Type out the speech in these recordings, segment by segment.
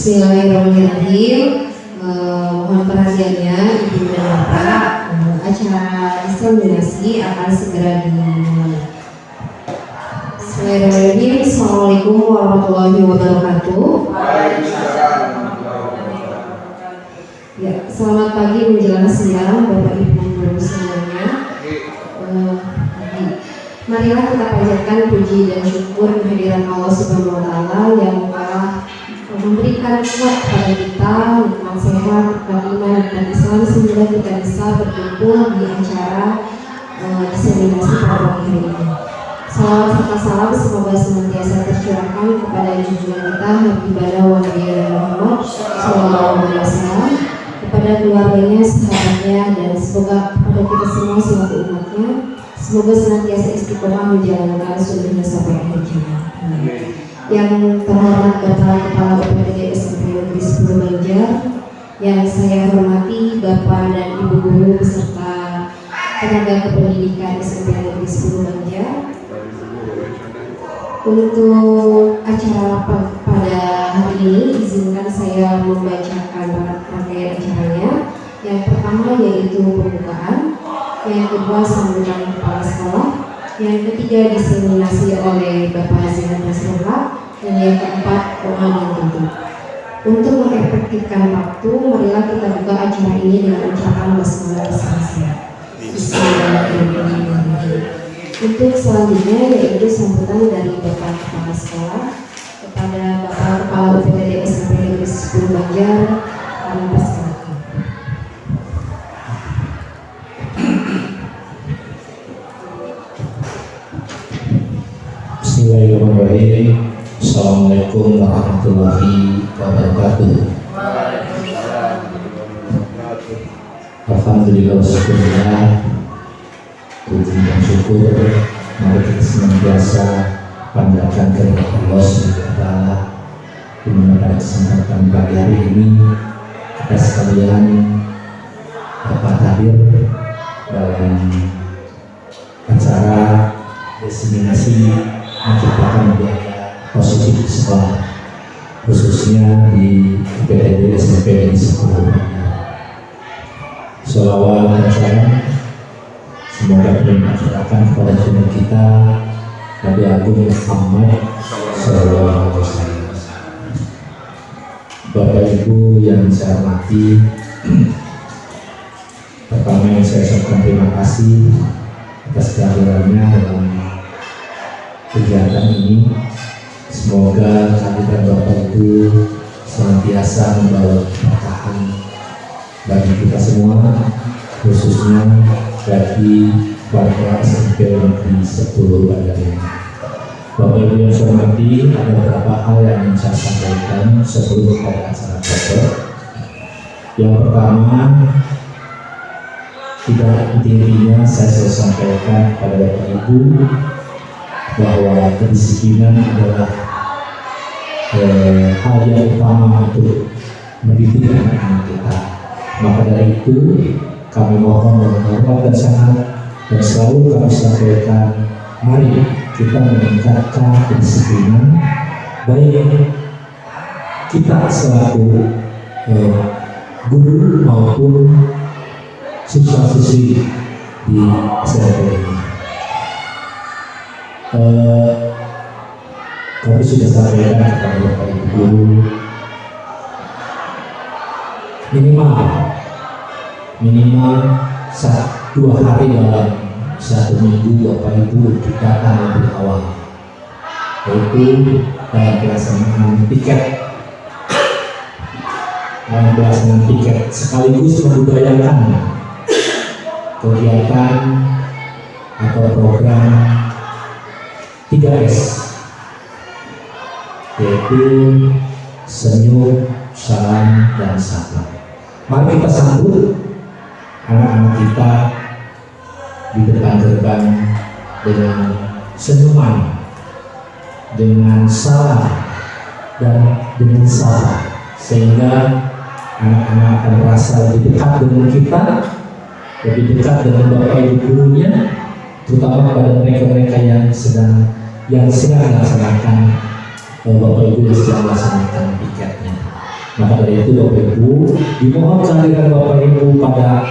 Bismillahirrahmanirrahim. Mohon perhatiannya Ibu dan Bapak, acara diseminasi akan segera dimulai. Bismillahirrahmanirrahim. Assalamualaikum warahmatullahi wabarakatuh. Ya, selamat pagi menjelang siang Bapak Ibu Guru semuanya. Marilah kita panjatkan puji dan syukur kehadiran Allah Subhanahu wa Ta'ala yang telah memberikan kuat kepada kita, nikmat sehat, nikmat iman, nikmat Islam sehingga kita bisa berkumpul di acara diseminasi pada pagi hari ini. Salawat serta salam semoga senantiasa tercurahkan kepada junjungan kita Habibana wa Nabiyana Muhammad Sallallahu Alaihi Wasallam, kepada keluarganya, sahabatnya, dan semoga kepada kita semua selaku umatnya, semoga senantiasa istiqomah menjalankan sunnahnya sampai akhir zaman. Yang terhormat Kepala UPTD SMP Negeri 10 Banjar, yang saya hormati Bapak dan Ibu Guru beserta tenaga kependidikan SMP Negeri 10 Banjar. Untuk acara pada hari ini, izinkan saya membacakan rangkaian acaranya. Yang pertama yaitu pembukaan, yang kedua sambutan kepala sekolah, yang ketiga diseminasi oleh Bapak Zainal Nasrullah, dan yang keempat doa yang tutup. Untuk mengefektifkan waktu, marilah kita buka acara ini dengan ucapan basmalah bersama-sama. Bismillahirrahmanirrahim. Untuk selanjutnya yaitu sambutan dari Bapak Kepala Sekolah kepada Bapak Kepala UPTD SMP Negeri 10 Banjar. Kami persilakan. Bismillahirrahmanirrahim. Assalamualaikum warahmatullahi wabarakatuh. Alhamdulillah, syukurlah, puji dan syukur mari kita senantiasa panjatkan kepada Allah Subhanahu wa Ta'ala, di mana pada kesempatan pagi hari ini kita sekalian dapat hadir dalam acara diseminasi menciptakan budaya positif di sekolah, khususnya di UPTD SMP Negeri 10 Banjar. Sholawat dan salam semoga tercurahkan kepada junjungan kita Nabi Agung Muhammad Sallallahu Alaihi Wasallam. Bapak Ibu yang saya hormati, pertama yang saya ucapkan terima kasih atas kehadirannya dalam kegiatan ini. Semoga kehadiran Bapak Ibu senantiasa membawa keberkahan bagi kita semua, khususnya bagi warga SMP Negeri 10 Banjar ini. Bapak Ibu yang saya hormati, ada beberapa hal yang ingin saya sampaikan sebelum pada acara pokok. Yang pertama, tidak intinya saya selalu sampaikan kepada Bapak Ibu bahwa kedisiplinan adalah hal yang utama untuk mendidik anak-anak kita. Maka dari itu kami mohon dengan hormat dan sangat dan selalu kami sampaikan, mari kita meningkatkan kedisiplinan baik kita selaku guru maupun siswa-siswi di SMP ini. Kami sudah sampaikan kepada Bapak Ibu Guru, minimal 2 hari dalam 1 minggu Bapak Ibu datang lebih awal, yaitu dalam pelaksanaan tiket sekaligus membudayakan kegiatan atau program 3S, yaitu senyum, salam, dan sapa. Mari kita sambut anak-anak kita di depan gerbang dengan senyuman, dengan salam, dan dengan sapa, sehingga anak-anak akan merasa lebih dekat dengan kita, lebih dekat dengan Bapak Ibu gurunya, terutama pada mereka-mereka yang sedang melaksanakan Bapak Ibu yang sedang melaksanakan piketnya. Maka dari itu Bapak Ibu, dimohon kehadiran Bapak Ibu pada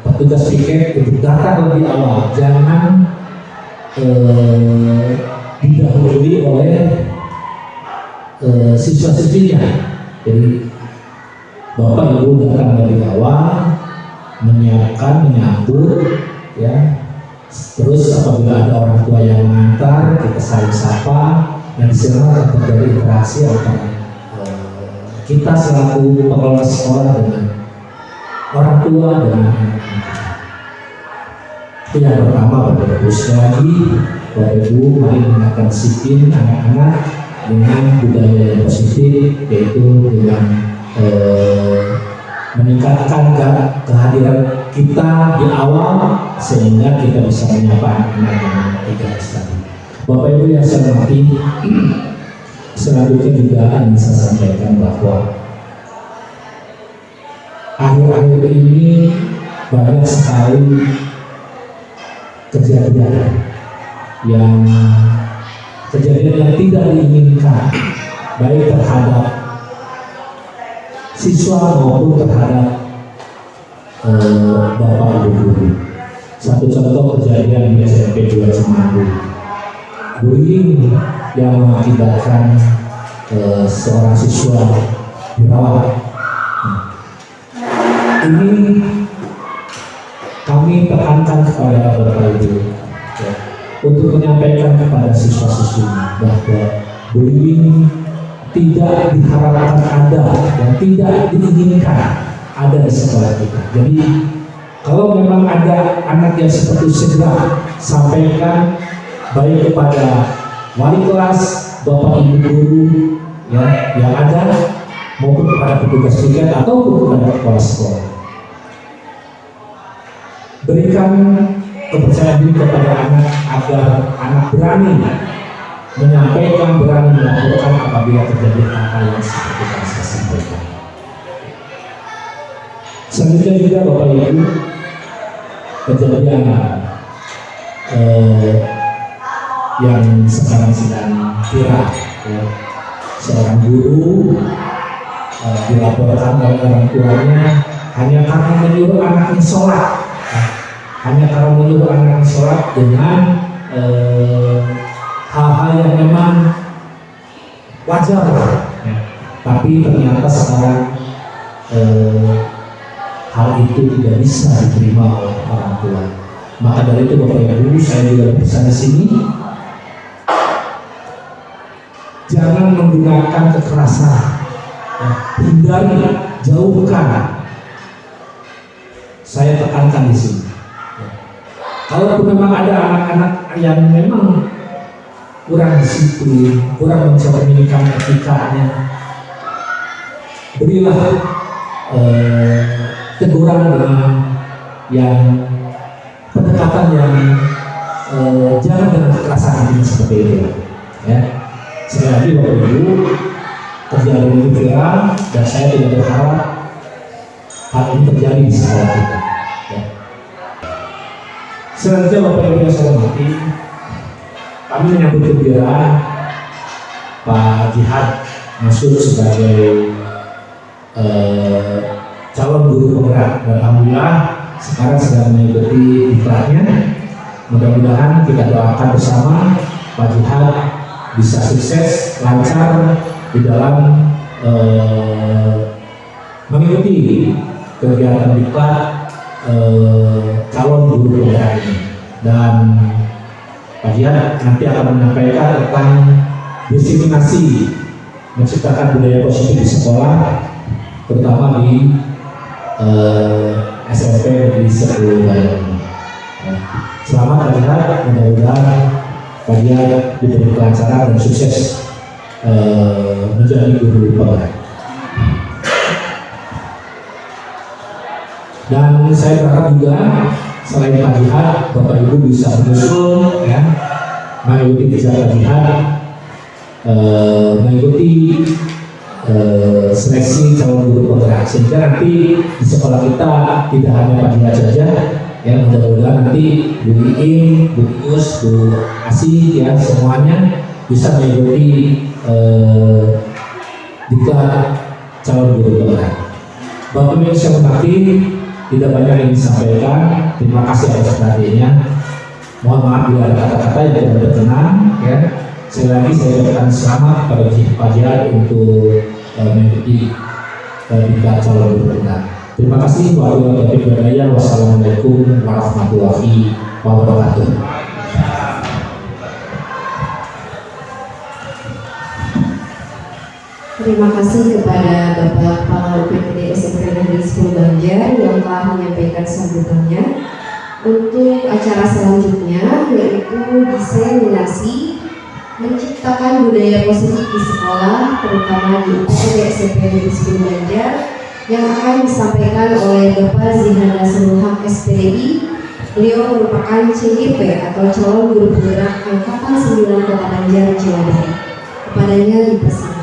petugas piket untuk datang lebih awal, jangan didahului oleh siswa-siswinya. Jadi Bapak Ibu datang lebih awal, menyiapkan, menyambut, ya. Terus apabila ada orang tua yang mengantar, kita saling sapa, dan disana terjadi interaksi antara kita selaku pengelola sekolah dengan orang tua dan anak-anak kita. Itu yang pertama, Bapak Ibu. Sekali lagi, Bapak Ibu, mari mengingatkan disiplin anak-anak dengan budaya yang positif, yaitu dengan meningkatkan kehadiran kita di awal sehingga kita bisa menyapa anak-anak dengan 3S tadi. Bapak Ibu yang saya hormati, selanjutnya juga ingin saya sampaikan bahwa akhir-akhir ini banyak sekali kejadian yang tidak diinginkan, baik terhadap siswa maupun terhadap bapak ibu guru. Satu contoh kejadian di SMP 2 Cimande, bullying yang mengakibatkan seorang siswa dirawat. Ini kami tekankan kepada bapak ibu, ya, untuk menyampaikan kepada siswa-siswi bahwa bullying tidak diharapkan ada dan tidak diinginkan ada di sekolah kita. Jadi kalau memang ada anak yang seperti segera sampaikan, baik kepada wali kelas, bapak ibu guru ya yang ada, maupun kepada petugas piket ataupun kepada kepala sekolah. Berikan kepercayaan diri kepada anak agar anak berani menyampaikan, berani melaporkan apabila terjadi hal-hal yang seperti yang saya sampaikan. Selanjutnya juga Bapak Ibu, kejadian yang sekarang sedang viral, ya. Seorang guru dilaporkan oleh orang tuanya hanya karena menyuruh anaknya sholat, dengan hal-hal yang memang wajar, ya. Tapi ternyata sekarang hal itu tidak bisa diterima oleh orang tua. Maka dari itu Bapak Ibu, saya juga berpesan di sini, jangan menggunakan kekerasan, ya. Hindari, jauhkan. Saya tekankan di sini. Ya. Kalaupun memang ada anak-anak yang memang kurang disiplin, kurang mencerminkan etikanya, berilah teguran dengan yang pendekatan yang jangan dengan kekerasan ini seperti itu, ya. Sekali lagi Bapak Ibu, kejadian ini viral dan saya tidak berharap hal ini terjadi di sekolah kita, ya. Selanjutnya Bapak Ibu yang saya hormati, kami menyambut gembira Pak Jihad masuk sebagai calon guru penggerak. Alhamdulillah sekarang sedang mengikuti diklatnya. Mudah-mudahan kita doakan bersama Pak Jihad bisa sukses, lancar di dalam mengikuti kegiatan diklat calon guru penggerak ini. Dan Pak Jihad nanti akan menyampaikan tentang disiplинasi menciptakan budaya positif di sekolah, terutama di SMP di 10 Bayangkara. Selamat Pak Jihad, mudah-mudahan Pak Jihad diberi kelancaran dan sukses menjadi guru penggerak. Dan saya berharap juga selain Pak Jihad, Bapak Ibu bisa menyusul, ya, mengikuti jejak Pak Jihad, mengikuti seleksi calon guru penggerak, sehingga nanti di sekolah kita tidak hanya Pak Jihad saja, ya, mudah-mudahan nanti Bu Iing, Bu Ius, Bu Asih, ya, semuanya bisa mengikuti diklat calon guru berat. Bapak Ibu yang saya hormati, tidak banyak yang disampaikan. Terima kasih atas perhatiannya. Mohon maaf bila ada kata-kata yang tidak berkenan. Ya. Sekali lagi saya ucapkan selamat pada pelajar untuk mengikuti tingkat calon guru berat. Terima kasih. Wassalamualaikum warahmatullahi wabarakatuh. Terima kasih kepada Bapak Kepala UPTD SMP Negeri 10 Banjar yang telah menyampaikan sambutannya. Untuk acara selanjutnya yaitu diseminasi menciptakan budaya positif di sekolah, terutama di UPTD SMP Negeri 10 Banjar, yang akan disampaikan oleh Bapak Zihan Nasrul Haq SPDI. Beliau merupakan CGP atau calon guru penggerak angkatan 9 Kota Banjar, Jawa Barat. Kepadanya dipersilakan.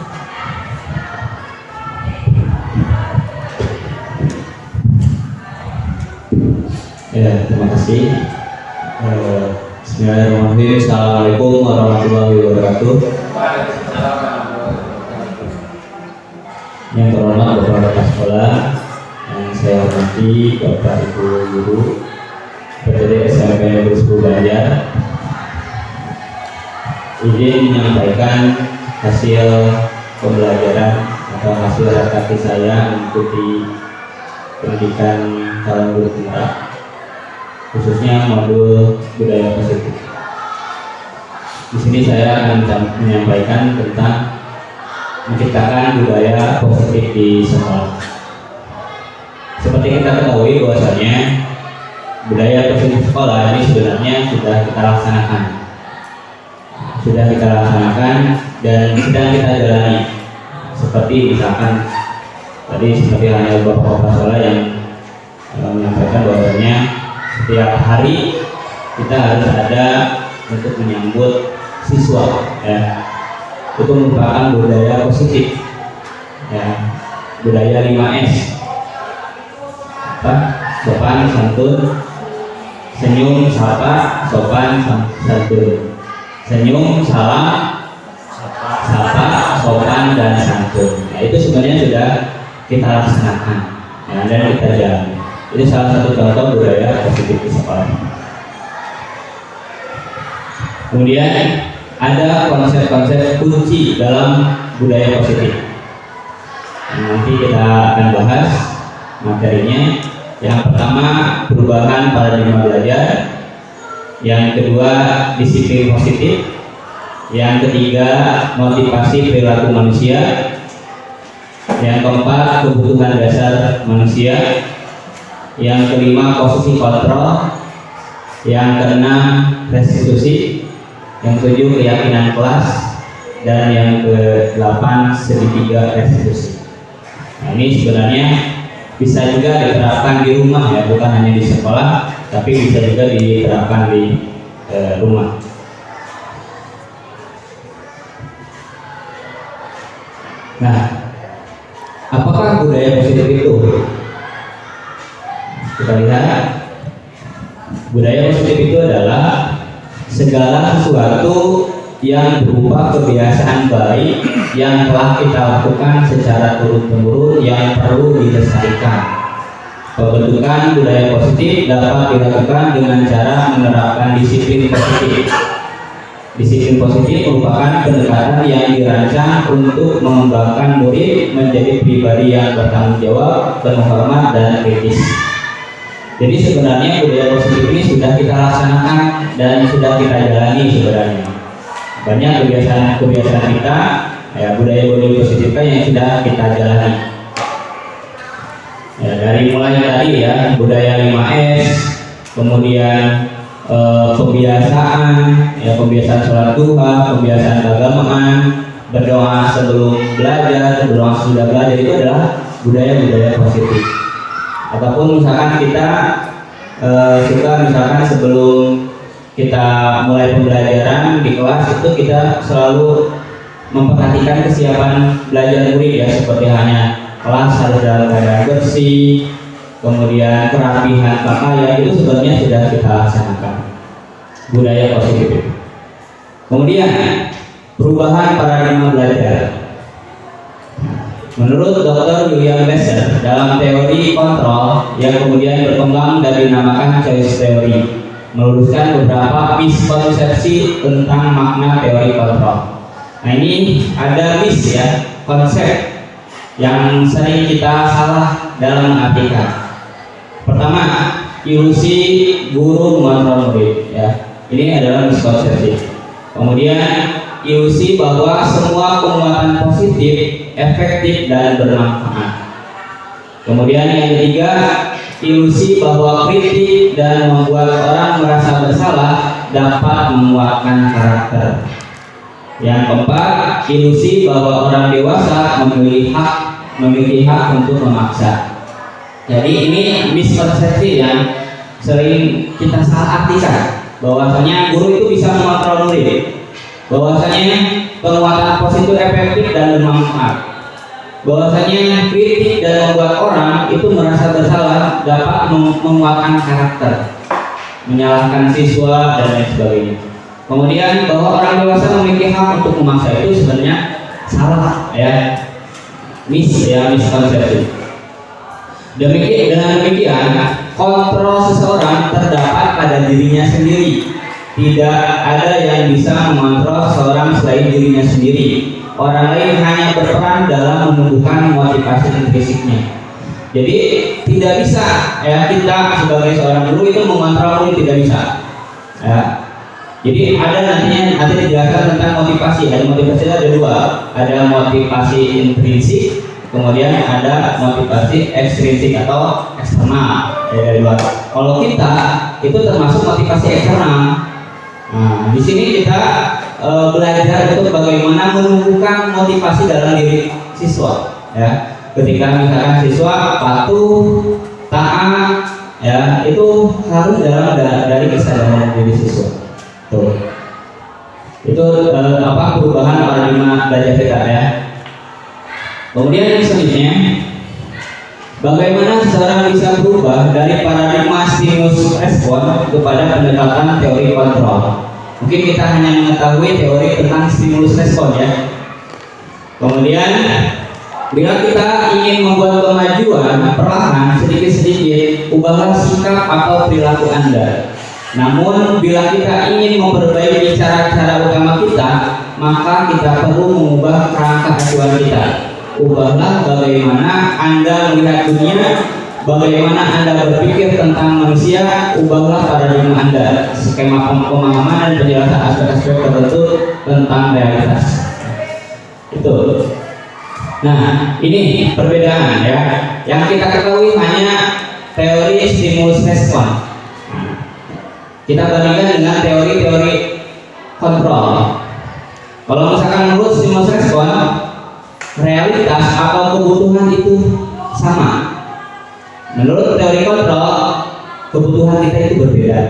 Ya, terima kasih. Bismillahirrahmanirrahim. Assalamualaikum warahmatullahi wabarakatuh. Yang terhormat Bapak Kepala Sekolah, yang saya hormati Bapak Ibu Guru PTD SMP Negeri 10 Banjar, izin menyampaikan hasil pembelajaran atau hasil refleksi saya mengikuti pendidikan calon guru penggerak, khususnya modul budaya positif. Di sini saya akan menyampaikan tentang menciptakan budaya positif di sekolah. Seperti kita ketahui bahwasanya budaya positif sekolah ini sebenarnya sudah kita laksanakan dan sedang kita jalani. Seperti misalkan tadi seperti hanya beberapa sekolah yang menyampaikan bahwasanya setiap hari kita harus ada untuk menyambut siswa, ya. Itu merupakan budaya positif, ya. Budaya 5S, sopan santun, senyum sapa, sopan santun, senyum salam sapa, sopan dan santun. Nah, itu sebenarnya sudah kita laksanakan, ya, dan kita jalani. Ini salah satu contoh budaya positif di sekolah. Kemudian ada konsep-konsep kunci dalam budaya positif. Nanti kita akan bahas materinya. Yang pertama, perubahan paradigma belajar. Yang kedua, disiplin positif. Yang ketiga, motivasi perilaku manusia. Yang keempat, kebutuhan dasar manusia. Yang kelima, posisi kontrol. Yang keenam, restitusi. Yang ketujuh, keyakinan kelas. Dan yang ke-8, segitiga restitusi. Nah, ini sebenarnya bisa juga diterapkan di rumah, ya, bukan hanya di sekolah, tapi bisa juga diterapkan di rumah. Nah, apakah budaya positif itu? Kita lihat, budaya positif itu adalah segala sesuatu yang berupa kebiasaan baik yang telah kita lakukan secara turun-temurun yang perlu dilestarikan. Pembentukan budaya positif dapat dilakukan dengan cara menerapkan disiplin positif. Disiplin positif merupakan pendekatan yang dirancang untuk mengembangkan murid menjadi pribadi yang bertanggung jawab, terhormat, dan kritis. Jadi sebenarnya budaya positif ini sudah kita laksanakan dan sudah kita jalani sebenarnya. Banyak kebiasaan kita, ya, budaya-budaya positif yang sudah kita jalani. Ya, dari mulai tadi, ya, budaya 5S, kemudian kebiasaan, ya, kebiasaan sholat duha, kebiasaan keagamaan, berdoa sebelum belajar, berdoa sesudah belajar, itu adalah budaya-budaya positif. Ataupun misalkan kita suka misalkan sebelum kita mulai pembelajaran di kelas itu kita selalu memperhatikan kesiapan belajar murid, ya, seperti hanya kelas harus dalam keadaan bersih, kemudian kerapihan pakaian, itu sebenarnya sudah kita laksanakan budaya positif. Kemudian perubahan paradigma belajar. Menurut Dr. William Besser, dalam teori kontrol yang kemudian berkembang dan dinamakan choice theory, meluruskan beberapa miskonsepsi tentang makna teori kontrol. Nah, ini ada konsep yang sering kita salah dalam mengartikan. Pertama, ilusi guru mengontrol murid, ya. Ini adalah miskonsepsi. Kemudian ilusi bahwa semua penguatan positif efektif dan bermanfaat. Kemudian yang ketiga, ilusi bahwa kritik dan membuat orang merasa bersalah dapat menguatkan karakter. Yang keempat, ilusi bahwa orang dewasa memiliki hak untuk memaksa. Jadi ini miskonsepsi yang sering kita salah artikan, bahwasanya guru itu bisa mengontrol murid, bahwasanya penguatan positif efektif dan bermanfaat, bahwasanya kritik dan membuat orang itu merasa bersalah dapat menguatkan karakter, menyalahkan siswa dan lain sebagainya. Kemudian bahwa orang dewasa memiliki hak untuk memaksa itu sebenarnya salah, ya, miskonsepsi. Dengan demikian, kontrol seseorang terdapat pada dirinya sendiri. Tidak ada yang bisa mengontrol seorang selain dirinya sendiri. Orang lain hanya berperan dalam menumbuhkan motivasi intrinsiknya. Jadi tidak bisa, ya, kita sebagai seorang guru itu mengontrol murid, tidak bisa, ya. Jadi nanti dijelaskan tentang motivasi. Motivasi ada dua, ada motivasi intrinsik, kemudian ada motivasi ekstrinsik atau eksternal, dari luar. Kalau kita itu termasuk motivasi eksternal. Nah, di sini kita belajar untuk bagaimana menumbuhkan motivasi dalam diri siswa, ya. Ketika misalkan siswa patuh, taat, ya, itu harus dari kesadaran diri siswa. Tuh. Itu perubahan paradigma belajar kita, ya. Kemudian yang selanjutnya, bagaimana seseorang bisa berubah dari paradigma stimulus respon kepada pendekatan teori kontrol. Mungkin kita hanya mengetahui teori tentang stimulus respon, ya. Kemudian bila kita ingin membuat kemajuan perlahan sedikit-sedikit, ubahlah sikap atau perilaku Anda. Namun bila kita ingin memperbaiki cara-cara utama kita, maka kita perlu mengubah kerangka acuan kita. Ubahlah bagaimana Anda melihat dunia, bagaimana Anda berpikir tentang manusia, ubahlah paradigma Anda, skema pemahaman dan penjelasan aspek-aspek tertentu tentang realitas. Itu. Nah, ini perbedaan, ya. Yang kita ketahui hanya teori stimulus respon. Kita bandingkan dengan teori-teori kontrol. Kalau misalkan menurut stimulus respon, realitas atau kebutuhan itu sama. Menurut teori kontrol, kebutuhan kita itu berbeda.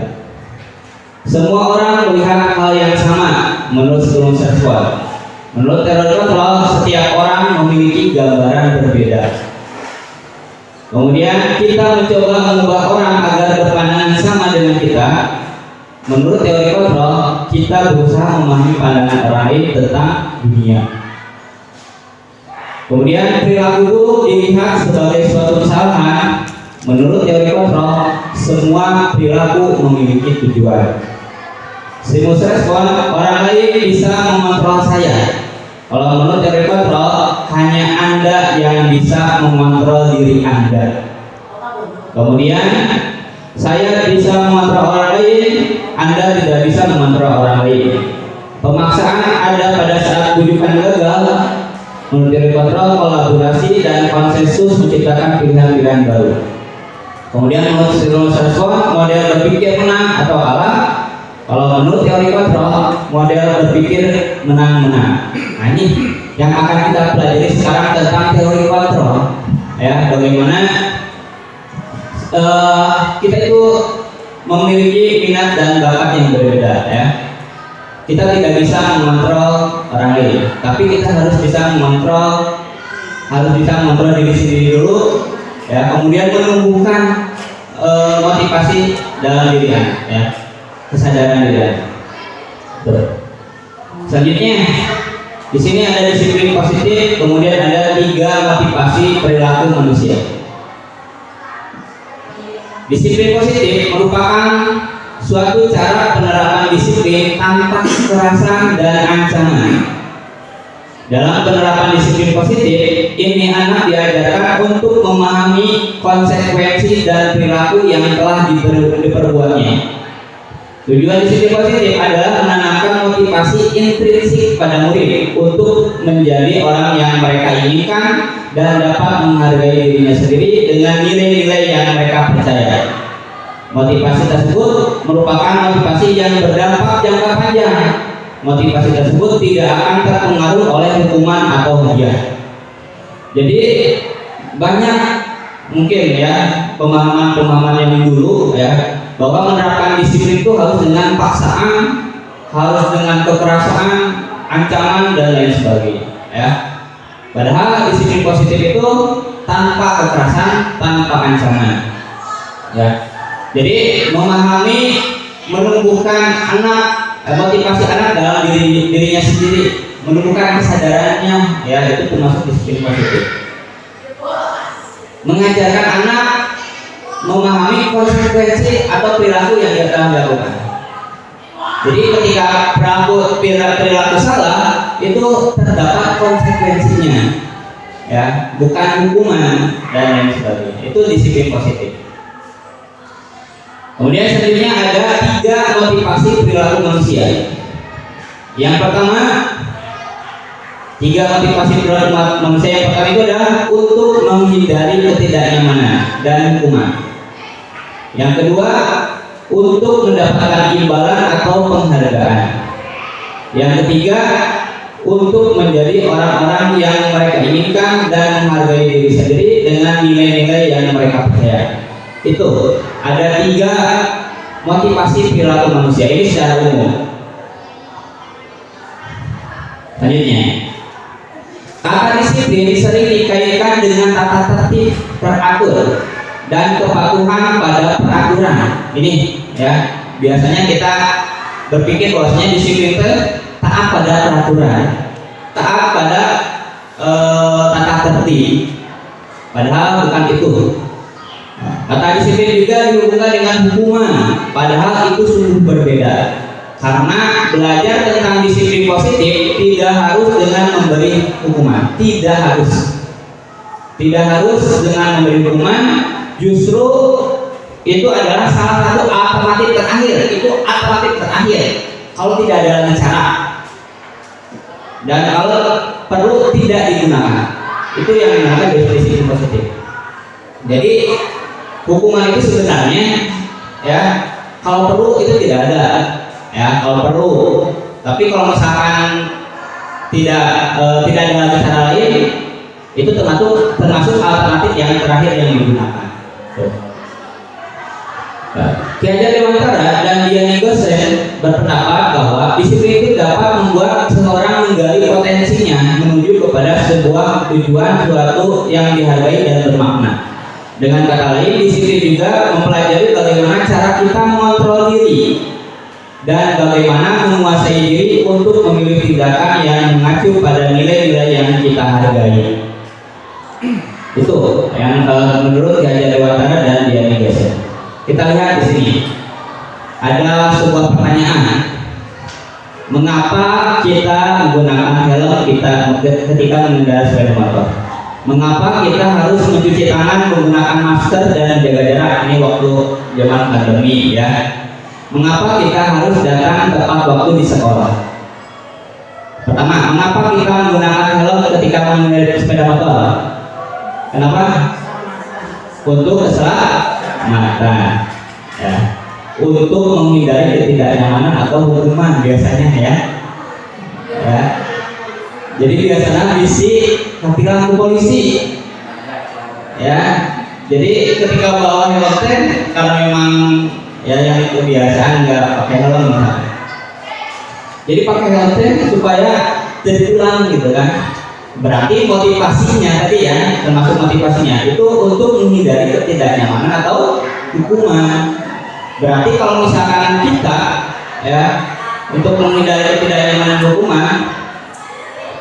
Semua orang melihat hal yang sama menurut stimulus respon. Menurut teori kontrol, setiap orang memiliki gambaran berbeda. Kemudian kita mencoba mengubah orang agar berpandangan sama dengan kita. Menurut teori kontrol, kita berusaha memahami pandangan orang lain tentang dunia. Kemudian perilaku buruk dilihat sebagai suatu kesalahan. Menurut teori kontrol, semua perilaku memiliki tujuan. Stimulus respon, orang lain bisa mengontrol saya. Kalau menurut teori kontrol, hanya Anda yang bisa mengontrol diri Anda. Kemudian saya bisa mengontrol orang lain, Anda tidak bisa mengontrol orang lain. Pemaksaan ada pada saat bujukan gagal. Menurut teori kontrol, kolaborasi dan konsensus menciptakan pilihan-pilihan baru. Kemudian menurut stimulus respon, model berpikir menang atau kalah. Kalau menurut teori kontrol, model berpikir menang-menang. Nah, ini yang akan kita pelajari sekarang tentang teori kontrol, ya. Bagaimana kita itu memiliki minat dan bakat yang berbeda, ya. Kita tidak bisa mengontrol orang lain, tapi kita harus bisa mengontrol diri sendiri dulu, ya. Kemudian menumbuhkan motivasi dalam diri Anda, ya, kesadaran diri Anda. Selanjutnya, di sini ada disiplin positif, kemudian ada 3 motivasi perilaku manusia. Disiplin positif merupakan suatu cara penerapan disiplin tanpa kekerasan dan ancaman. Dalam penerapan disiplin positif, ini anak diajarkan untuk memahami konsekuensi dan perilaku yang telah diperbuatnya. Tujuan disiplin positif adalah menanamkan motivasi intrinsik pada murid untuk menjadi orang yang mereka inginkan dan dapat menghargai dirinya sendiri dengan nilai-nilai yang mereka percaya. Motivasi tersebut merupakan motivasi yang berdampak jangka panjang. Motivasi tersebut tidak akan terpengaruh oleh hukuman atau hadiah. Jadi banyak mungkin ya pemahaman-pemahaman yang dulu ya, bahwa menerapkan disiplin itu harus dengan paksaan, harus dengan kekerasan, ancaman dan lain sebagainya ya. Padahal disiplin positif itu tanpa kekerasan, tanpa ancaman ya. Jadi memahami, menumbuhkan anak, motivasi anak dalam dirinya sendiri, menumbuhkan kesadarannya ya, itu termasuk disiplin positif. Mengajarkan anak memahami konsekuensi atau perilaku yang dia telah lakukan. Jadi ketika perilaku salah itu terdapat konsekuensinya, ya, bukan hukuman dan lain sebagainya. Itu disiplin positif. Kemudian selanjutnya ada 3 motivasi perilaku manusia. Yang pertama, 3 motivasi perilaku manusia yang pertama itu adalah untuk menghindari ketidaknyamanan dan hukuman. Yang kedua, untuk mendapatkan imbalan atau penghargaan. Yang ketiga, untuk menjadi orang-orang yang mereka inginkan dan menghargai diri sendiri dengan nilai-nilai yang mereka percaya. Itu ada 3 motivasi perilaku manusia ini secara umum. Selanjutnya, kata disiplin sering dikaitkan dengan tata tertib teratur dan kepatuhan pada peraturan. Ini ya, biasanya kita berpikir bahwasanya disiplin itu taat pada peraturan, taat pada tata tertib. Padahal bukan itu. Kata disiplin juga dihubungkan dengan hukuman, padahal itu sungguh berbeda. Karena belajar tentang disiplin positif tidak harus dengan memberi hukuman, tidak harus dengan memberi hukuman. Justru itu adalah salah satu alternatif terakhir. Itu alternatif terakhir kalau tidak ada lagi cara, dan kalau perlu tidak digunakan. Itu yang dinamakan disiplin positif. Jadi hukuman itu sebenarnya ya, kalau perlu itu tidak ada ya, kalau perlu. Tapi kalau misalkan tidak ada lagi cara lain, itu termasuk alternatif yang terakhir yang digunakan. Ki Hajar Dewantara dan Dian Gosen berpendapat bahwa disiplin itu dapat membuat seseorang menggali potensinya menuju kepada sebuah tujuan suatu yang dihargai dan bermakna. Dengan kata lain, disiplin juga mempelajari bagaimana cara kita mengontrol diri dan bagaimana menguasai diri untuk memilih tindakan yang mengacu pada nilai-nilai yang kita hargai. Itu yang menurut Ki Hajar Dewantara dan Dian Gosen. Kita lihat di sini ada sebuah pertanyaan. Mengapa kita menggunakan helm ketika mengendarai sepeda motor? Mengapa kita harus mencuci tangan, menggunakan masker dan jaga jarak? Ini waktu zaman pandemi ya. Mengapa kita harus datang tepat waktu di sekolah? Pertama, mengapa kita menggunakan helm ketika mengendarai sepeda motor? Kenapa? Untuk keselamatan ya, untuk menghindari ketidaknyamanan atau hukuman biasanya ya. Jadi biasanya bisik tapi lampu polisi ya. Jadi ketika bawa helm karena memang ya yang kebiasaan nggak pakai helm misalnya. Jadi pakai helm supaya jadi tulang gitu kan. Berarti motivasinya tadi ya, termasuk motivasinya itu untuk menghindari ketidaknyamanan atau hukuman. Berarti kalau misalkan kita ya untuk menghindari ketidaknyamanan hukuman,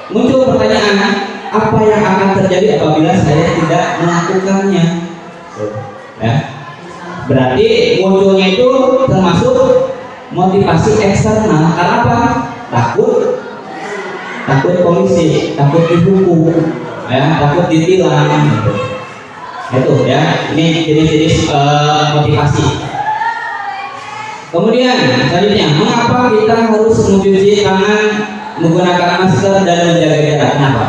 muncul pertanyaan, apa yang akan terjadi apabila saya tidak melakukannya. Ya. Berarti munculnya itu termasuk motivasi eksternal. Karena apa? Takut polisi, takut dihukum, ya, takut ditilang gitu. Itu ya, ini jenis-jenis motivasi. Kemudian selanjutnya, mengapa kita harus mencuci tangan, menggunakan masker dan menjaga jarak? Kenapa?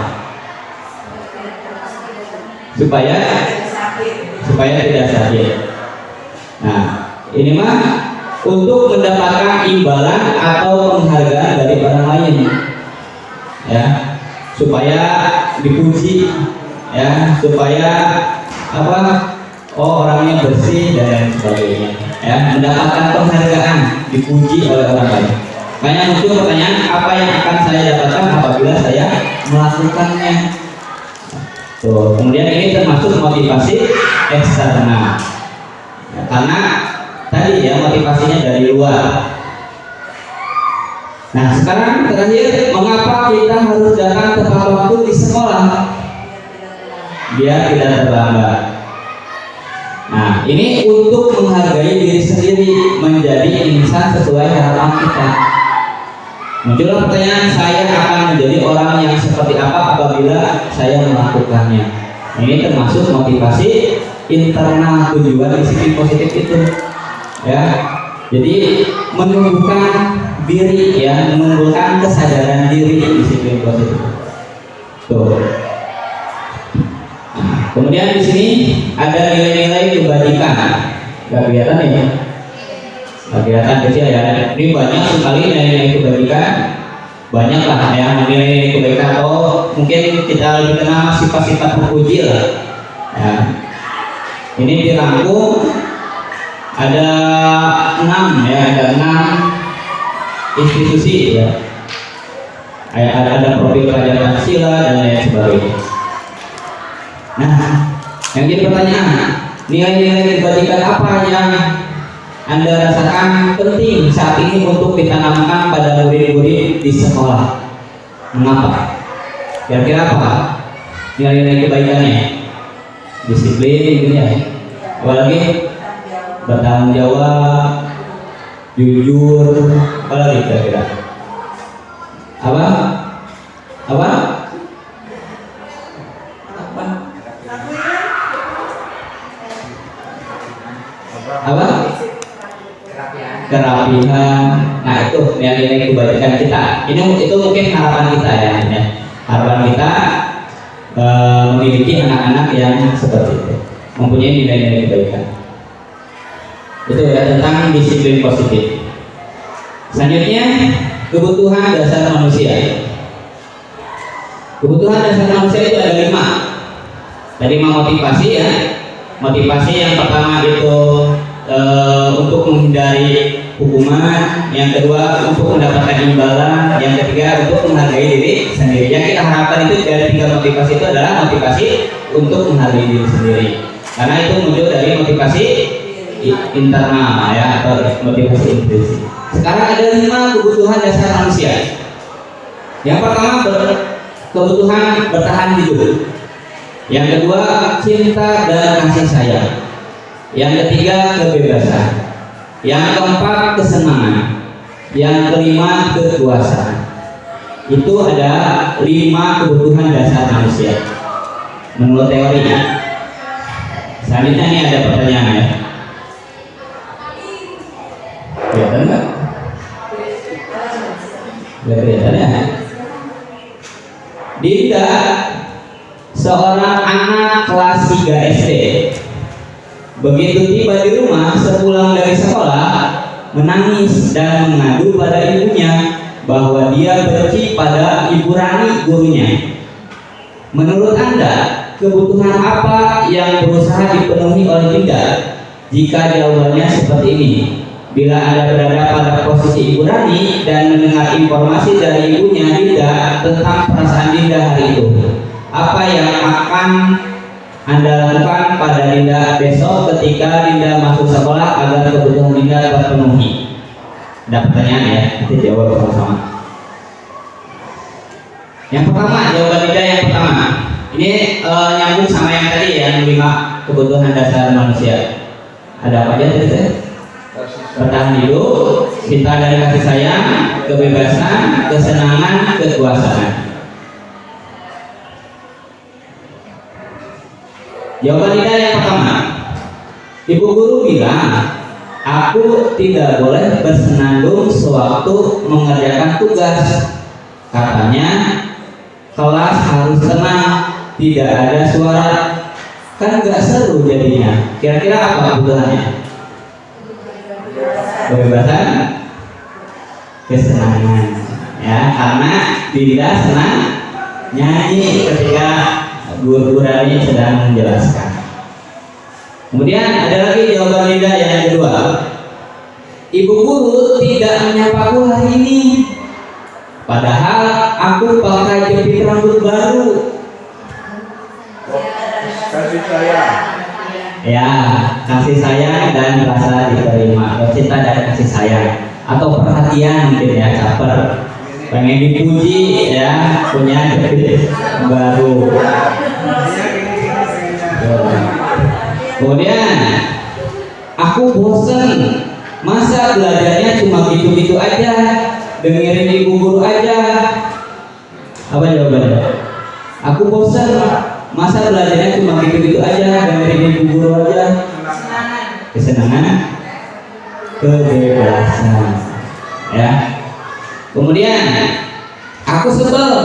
Supaya tidak sakit. Nah, ini mah untuk mendapatkan imbalan atau penghargaan dari orang lain, ya, supaya dipuji, ya, supaya apa? Oh, orangnya bersih dan sebagainya, ya, mendapatkan penghargaan, dipuji oleh orang lain. Makanya muncul pertanyaan, apa yang akan saya dapatkan apabila saya melakukannya? Tuh, kemudian ini termasuk motivasi eksternal, ya, karena tadi ya motivasinya dari luar. Nah, sekarang terakhir, mengapa kita harus datang tepat waktu di sekolah? Biar tidak terlambat. Nah, ini untuk menghargai diri sendiri, menjadi insan sesuai harapan kita. Muncullah pertanyaan, saya akan menjadi orang yang seperti apa apabila saya melakukannya. Ini termasuk motivasi internal, tujuan disiplin positif itu, ya. Jadi menumbuhkan diri, ya, menumbuhkan kesadaran diri, disiplin positif. Tuh. Kemudian di sini ada nilai-nilai kebajikan. Gak kelihatan ya? Gak kelihatan kecil ya. Ini banyak sekali nilai-nilai kebajikan. Banyak lah ya nilai-nilai kebaikan. Oh, mungkin kita lebih kenal sifat-sifat terpuji lah. Ya. Ini dirangkum ada 6 ya, ada 6 institusi ya. Ada profil kerajaan Pancasila dan lain sebagainya. Nah, yang jadi pertanyaan, nilai-nilai kebajikan apa yang Anda rasakan penting saat ini untuk ditanamkan pada murid-murid di sekolah? Mengapa? Kira-kira apa nilai-nilai kebaikannya? Disiplin gitu ya. Apalagi bertanggung jawab, jujur, apalagi kira-kira? Apa? Kerapihan. Nah, itu nilai-nilai kebaikan kita. Itu mungkin harapan kita ya. Harapan kita memiliki anak-anak yang seperti itu, mempunyai nilai-nilai kebaikan. Itu ya tentang disiplin positif. Selanjutnya, kebutuhan dasar manusia. Kebutuhan dasar manusia itu ada 5. Dari 5 motivasi ya. Motivasi yang pertama itu untuk menghindari hukuman, yang kedua untuk mendapatkan imbalan, yang ketiga untuk menghargai diri sendiri. Yang kita harapkan itu dari 3 motivasi itu adalah motivasi untuk menghargai diri sendiri, karena itu muncul dari motivasi internal ya, atau motivasi intrinsik. Sekarang ada 5 kebutuhan dasar manusia. Yang pertama kebutuhan bertahan hidup. Yang kedua cinta dan kasih sayang. Yang ketiga kebebasan. Yang keempat kesenangan. Yang kelima kekuasaan. Itu ada 5 kebutuhan dasar manusia menurut teori. Selanjutnya ini ada pertanyaan ya. Kelihatan nggak? Nggak kelihatan ya. Dinda, seorang anak kelas 3 SD, begitu tiba di rumah sepulang dari sekolah, menangis dan mengadu pada ibunya bahwa dia benci pada Ibu Rani, gurunya. Menurut Anda, kebutuhan apa yang berusaha dipenuhi oleh Dinda? Jika jawabannya seperti ini, bila Anda berada pada posisi Ibu Rani dan mendengar informasi dari ibunya Dinda tentang perasaan Dinda hari itu, apa yang akan Anda lakukan pada Dinda besok ketika Dinda masuk sekolah agar kebutuhan Dinda terpenuhi? Ada pertanyaan ya, nanti jawab sama-sama. Yang pertama, jawaban Dinda yang pertama, Ini nyambung sama yang tadi yang 5 kebutuhan dasar manusia. Ada apa aja tadi? Bertahan hidup, cinta dan kasih sayang, kebebasan, kesenangan, kekuasaan. Jawaban Ida yang pertama, ibu guru bilang, aku tidak boleh bersenandung sewaktu mengerjakan tugas. Katanya, kelas harus tenang, tidak ada suara. Kan gak seru jadinya. Kira-kira apa kebutuhannya? Kebebasan, kesenangan. Ya, karena tidak senang nyanyi ketika guru ini sedang menjelaskan. Kemudian ada lagi jawaban Linda yang kedua. Ibu guru tidak menyapaku hari ini, padahal aku pakai jepit rambut baru. Kasih sayang. Ya, kasih sayang dan rasa diterima, cinta dan kasih sayang atau perhatian mungkin ya, caper, pengen dipuji ya, punya jepit baru. Kemudian aku bosen, masa belajarnya cuma gitu-gitu aja, dengerin ibu guru aja. Apa jawabannya? Aku bosen, masa belajarnya cuma gitu-gitu aja, dengerin ibu guru aja. Kesenangan, kebebasan. Ya. Kemudian aku sebel,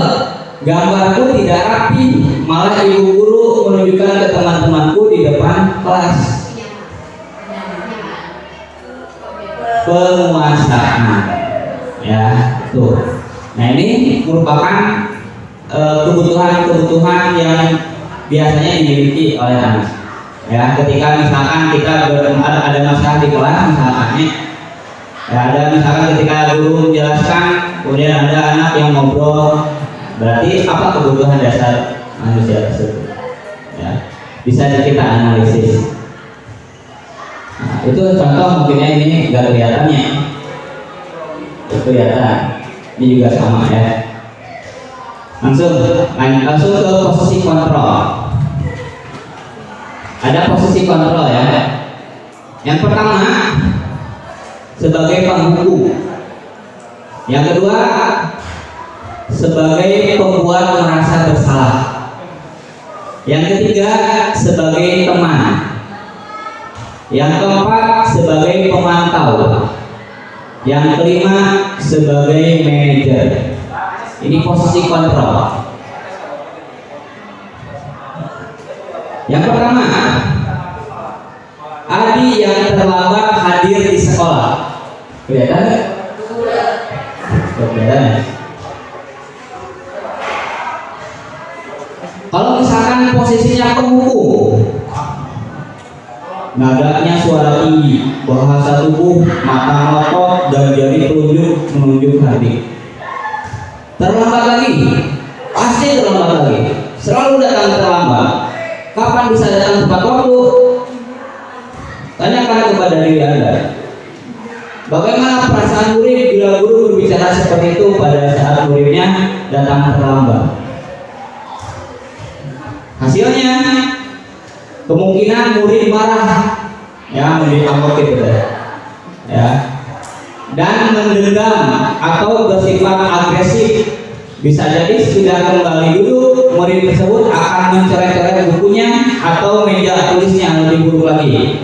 gambarku tidak rapi, malah ibu guru menunjukkan ke teman-temanku di depan kelas. Penguasaan, ya tuh. Nah ini merupakan kebutuhan-kebutuhan yang biasanya dimiliki oleh anak. Ya, ketika misalkan kita ada masalah di kelas, misalkan ya, ada misalkan ketika guru menjelaskan, kemudian ada anak yang ngobrol, berarti apa kebutuhan dasar manusia tersebut? Ya, bisa kita analisis. Nah, itu contoh mungkinnya ini nggak kelihatannya, kelihatan. Ini juga sama ya. Langsung ke posisi kontrol. Ada posisi kontrol ya. Yang pertama sebagai penghukum. Yang kedua sebagai pembuat merasa bersalah. Yang ketiga sebagai teman. Yang keempat sebagai pemantau. Yang kelima sebagai manajer. Ini posisi kontrol. Yang pertama, Adi yang terlambat hadir di sekolah. Kelihatan nggak? Kelihatan. Kalau misalkan posisinya penghukum, nadanya suara tinggi, bahasa tubuh, mata melotot, dan jari telunjuk menunjuk hadir. Terlambat lagi, pasti terlambat lagi. Selalu datang terlambat. Kapan bisa datang tepat waktu? Tanyakan kepada diri Anda. Bagaimana perasaan murid bila guru berbicara seperti itu pada saat muridnya datang terlambat? Hasilnya kemungkinan murid marah, ya, murid angkot gitu ya, dan mendendam atau bersifat agresif. Bisa jadi sudah kembali dulu, murid tersebut akan mencoret-coret bukunya atau meja tulisnya lebih buruk lagi.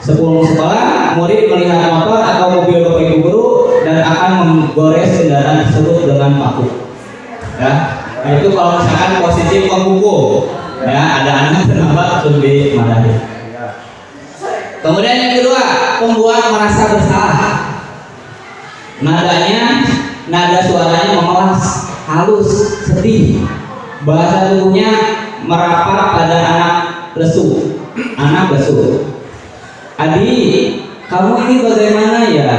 Sebelum sekolah, murid melihat motor atau mobil bapak ibu guru dan akan menggores kendaraan tersebut dengan paku. Ya, nah, itu kalau misalkan posisi penghukum, ya, ada anak terlambat lebih dimarahi. Kemudian yang kedua, pembuat merasa bersalah. Nada suaranya memelas, halus, sedih. Bahasa tubuhnya merapat pada anak lesu. Adi, kamu ini bagaimana ya?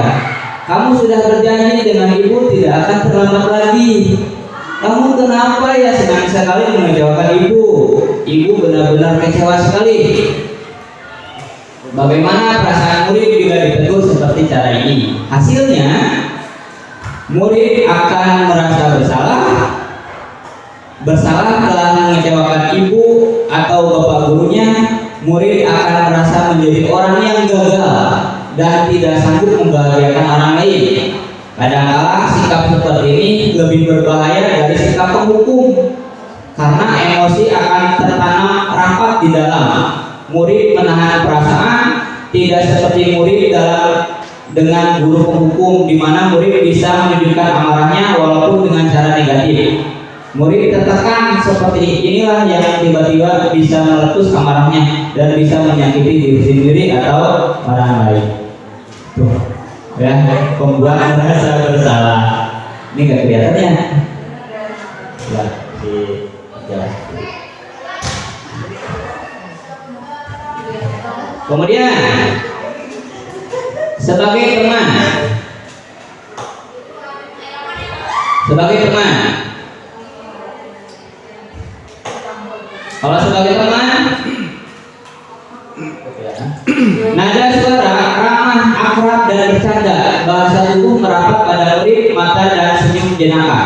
Kamu sudah berjanji dengan ibu tidak akan terlambat lagi. Kamu kenapa ya senang sekali mengecewakan ibu? Ibu benar-benar kecewa sekali. Bagaimana perasaan murid bila ditegur seperti cara ini? Hasilnya, murid akan merasa bersalah, bersalah telah mengecewakan ibu atau bapak gurunya, murid akan merasa menjadi orang yang gagal dan tidak sanggup membahagiakan orang lain. Kadang-kala sikap seperti ini lebih berbahaya dari sikap penghukum, karena emosi akan tertanam rapat di dalam. Murid menahan perasaan, tidak seperti murid dengan guru penghukum, di mana murid bisa menunjukkan amarahnya walaupun dengan cara negatif. Murid tertekan seperti inilah yang tiba-tiba bisa meletus amarahnya dan bisa menyakiti diri sendiri atau orang lain. Tuh, ya, pembuat merasa bersalah. Ini nggak kelihatannya? Ya, jelas. Kemudian sebagai teman, kalau sebagai teman, nada suara ramah, akrab dan bercanda, bahasa tubuh merapat pada murid, mata dan senyum jenaka.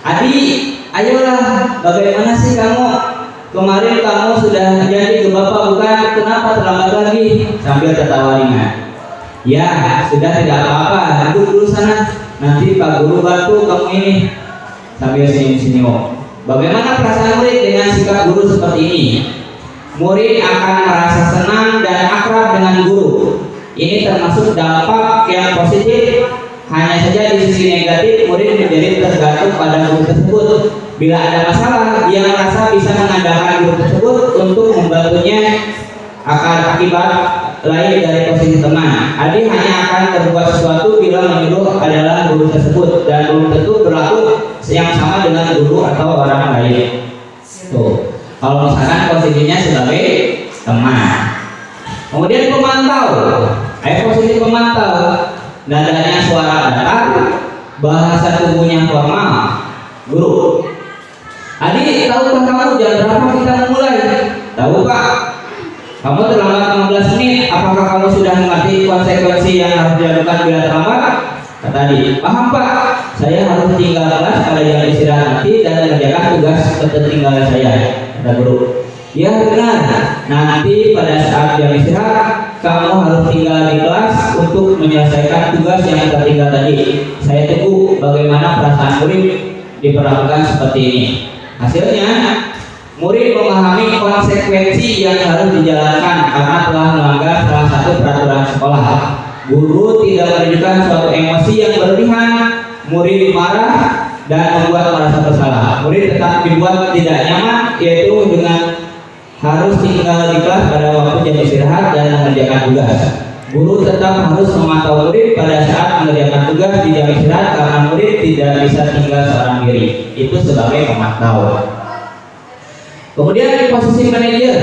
Adik, ayolah, bagaimana sih kamu? Kemarin kamu sudah janji ke bapak bukan? Kenapa terlambat lagi? Sambil tertawa ringan. Ya, sudah tidak apa-apa, duduk dulu sana. Nanti Pak Guru bantu kamu ini. Sambil senyum-senyum. Bagaimana perasaan murid dengan sikap guru seperti ini? Murid akan merasa senang dan akrab dengan guru. Ini termasuk dampak yang positif. Hanya saja di sisi negatif, murid menjadi tergantung pada guru tersebut. Bila ada masalah, dia merasa bisa mengandalkan guru tersebut untuk membantunya. Akibat lain dari posisi teman, adik hanya akan berbuat sesuatu bila menyuruh adalah guru tersebut, dan belum tentu berlaku yang sama dengan guru atau orang lain. Tuh, kalau misalkan posisinya sebagai teman. Kemudian pemantau, posisi pemantau, nadanya suara datar, bahasa tubuhnya formal. Guru, adik, tahukah kamu jam berapa kita mulai? Tahu Pak. Kamu terlambat 15 menit. Apakah kamu sudah mengerti konsekuensi yang harus dilakukan bila terlambat? Kata adik, paham Pak. Saya harus tinggal kelas pada jam istirahat nanti dan mengerjakan tugas ketertinggalan saya. Kata guru. Ya benar. Nanti pada saat jam istirahat kamu harus tinggal di kelas untuk menyelesaikan tugas yang tertinggal tadi. Saya tunggu bagaimana perasaan murid diperlakukan seperti ini. Hasilnya, murid memahami konsekuensi yang harus dijalankan karena telah melanggar salah satu peraturan sekolah. Guru tidak menunjukkan suatu emosi yang berlebihan, murid marah dan membuat merasa bersalah. Murid tetap dibuat tidak nyaman, yaitu dengan harus tinggal di kelas pada waktu jam istirahat dan mengerjakan tugas. Guru tetap harus memantau murid pada saat mengerjakan tugas di jam istirahat karena murid tidak bisa tinggal seorang diri. Itu sebagai pemantau. Kemudian di posisi manajer,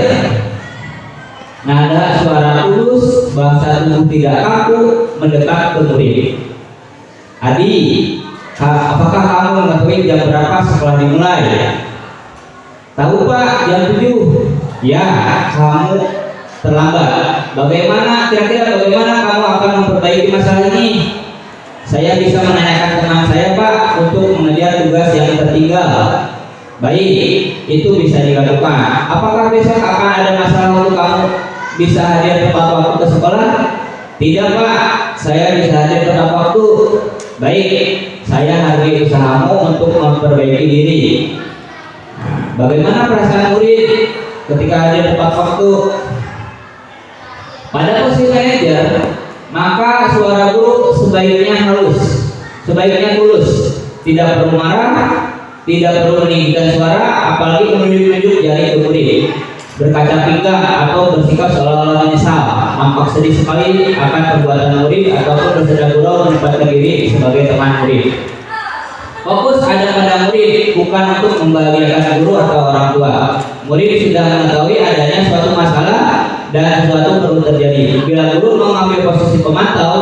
nada suara tulus, bahasa tubuh tidak kaku, mendekat ke murid. Adik, apakah kamu mengetahui jam berapa sekolah dimulai? Tahu Pak, jam 7. Ya, kamu terlambat. Kira-kira bagaimana kamu akan memperbaiki masalah ini? Saya bisa menanyakan teman saya Pak untuk mengejar tugas yang tertinggal. Baik, itu bisa dilakukan. Apakah besok akan ada masalah untuk kamu bisa hadir tepat waktu ke sekolah? Tidak Pak, saya bisa hadir tepat waktu. Baik, saya hargai usahamu untuk memperbaiki diri. Bagaimana perasaan murid ketika hadir tepat waktu? Pada posisi manajer, maka suara guru sebaiknya halus, sebaiknya tulus, tidak perlu marah, tidak perlu meninggikan suara, apalagi menunjuk-nunjuk jari ke murid, berkaca pinggang atau bersikap seolah-olah menyesal, nampak sedih sekali akan perbuatan murid ataupun bersedang gurau menempatkan diri sebagai teman murid. Fokus ada pada murid, bukan untuk membahagiakan guru atau orang tua. Murid sudah mengetahui adanya suatu masalah dan sesuatu perlu terjadi. Bila guru mengambil posisi pemantau,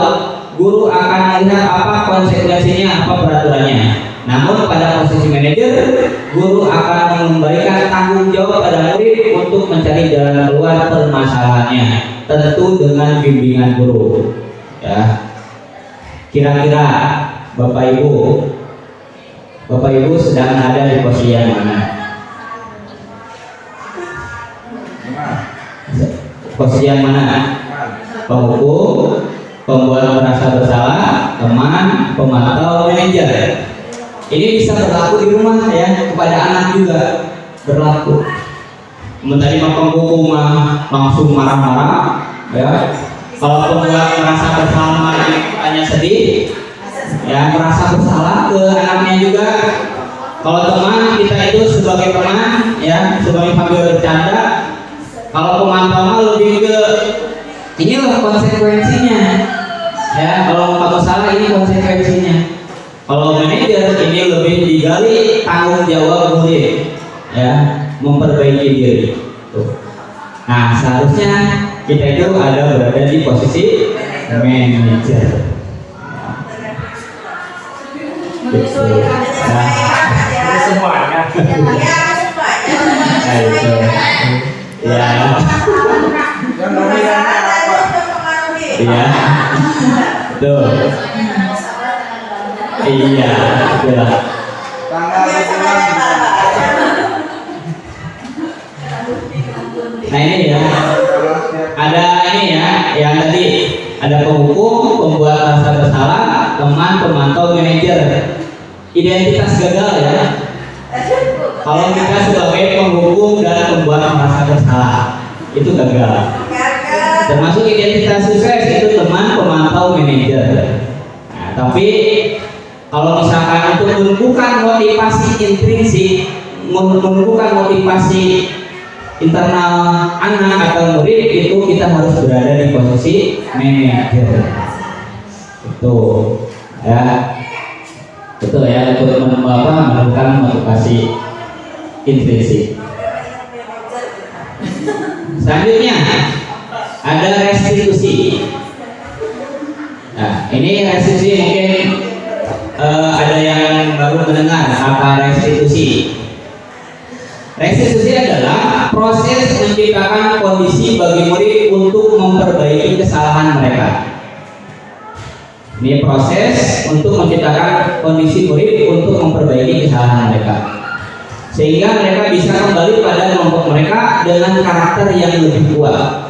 guru akan melihat apa konsekuensinya, apa peraturannya. Namun pada posisi manajer, guru akan memberikan tanggung jawab pada murid untuk mencari jalan keluar permasalahannya, tentu dengan bimbingan guru. Ya, kira-kira Bapak Ibu, Bapak Ibu sedang ada di posisi yang mana? Posisi yang mana? Penghukum, pembuat merasa bersalah, teman, pemantau, manajer. Ini bisa berlaku di rumah ya, kepada anak juga berlaku. Menerima penghukum langsung marah-marah ya. Kalau pembuat merasa bersalah hanya sedih ya, merasa bersalah ke anaknya juga. Kalau teman kita itu sebagai teman ya, sebagai sambil bercanda. Kalau pemantau mah lebih ke inilah konsekuensinya ya, kalau kamu salah ini konsekuensinya. Kalau manajer ini lebih digali tanggung jawab murid ya, memperbaiki diri. Tuh. Nah seharusnya kita itu ada berada di posisi manajer. Gitu. Nah, semuanya. nah, itu. Ya. Yang nominalnya apa? Iya. Tuh. Iya, betul. Tanggal bulan. Nah ini ya, ada ini ya, yang tadi ada penghukum, pembuat rasa bersalah, teman, pemantau, manajer. Identitas gagal ya. Kalau kita sebagai penghukum dan pembuat merasa bersalah, itu gagal. Termasuk identitas sukses itu teman, pemantau, manajer. Nah, tapi kalau misalkan untuk menumbuhkan motivasi intrinsik, menumbuhkan motivasi internal anak atau murid, itu kita harus berada di posisi manajer. Itu ya, betul ya, untuk menumbuhkan motivasi intrinsik. Selanjutnya ada restitusi. Nah, ini restitusi mungkin ada yang baru mendengar kata restitusi. Restitusi adalah proses menciptakan kondisi bagi murid untuk memperbaiki kesalahan mereka. Ini proses untuk menciptakan kondisi murid untuk memperbaiki kesalahan mereka, sehingga mereka bisa kembali pada kelompok mereka dengan karakter yang lebih kuat.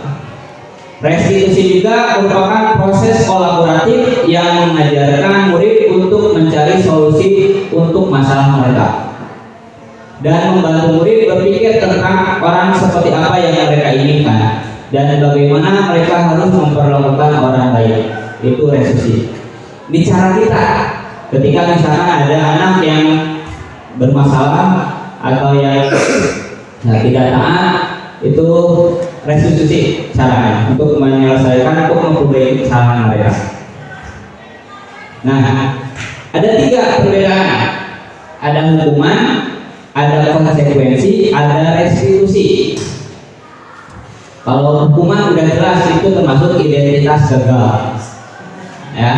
Restitusi juga merupakan proses kolaboratif yang mengajarkan murid untuk mencari solusi untuk masalah mereka dan membantu murid berpikir tentang orang seperti apa yang mereka inginkan dan bagaimana mereka harus memperlakukan orang lain. Itu restitusi. Ini cara kita ketika misalkan ada anak yang bermasalah atau yang tidak taat, itu restitusi caranya untuk menyelesaikan, untuk memperbaiki kesalahan mereka. Nah, ada 3 perbedaan. Ada hukuman, ada konsekuensi, ada restitusi. Kalau hukuman udah jelas itu termasuk identitas gagal. Ya.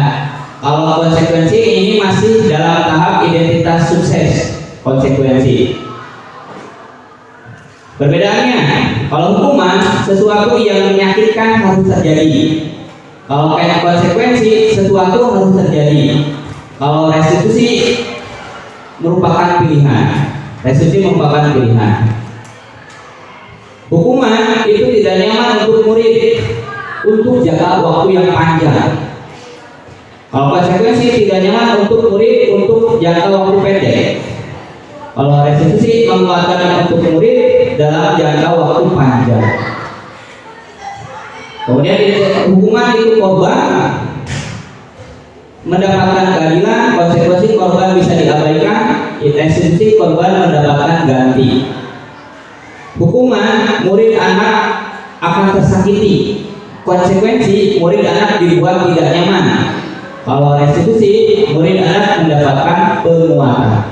Kalau konsekuensi ini masih dalam tahap identitas sukses. Konsekuensi. Perbedaannya, kalau hukuman sesuatu yang menyakitkan harus terjadi. Kalau kayak konsekuensi sesuatu harus terjadi. Kalau restitusi merupakan pilihan. Restitusi merupakan pilihan. Hukuman itu tidak nyaman untuk murid untuk jangka waktu yang panjang. Kalau konsekuensi tidak nyaman untuk murid untuk jangka waktu pendek. Kalau restitusi menguatkan untuk murid dalam jangka waktu panjang. Kemudian hukuman itu korban mendapatkan keadilan, konsekuensi korban bisa diabaikan, restitusi korban mendapatkan ganti. Hukuman murid anak akan tersakiti, konsekuensi murid anak dibuat tidak nyaman. Kalau restitusi murid anak mendapatkan penguatan.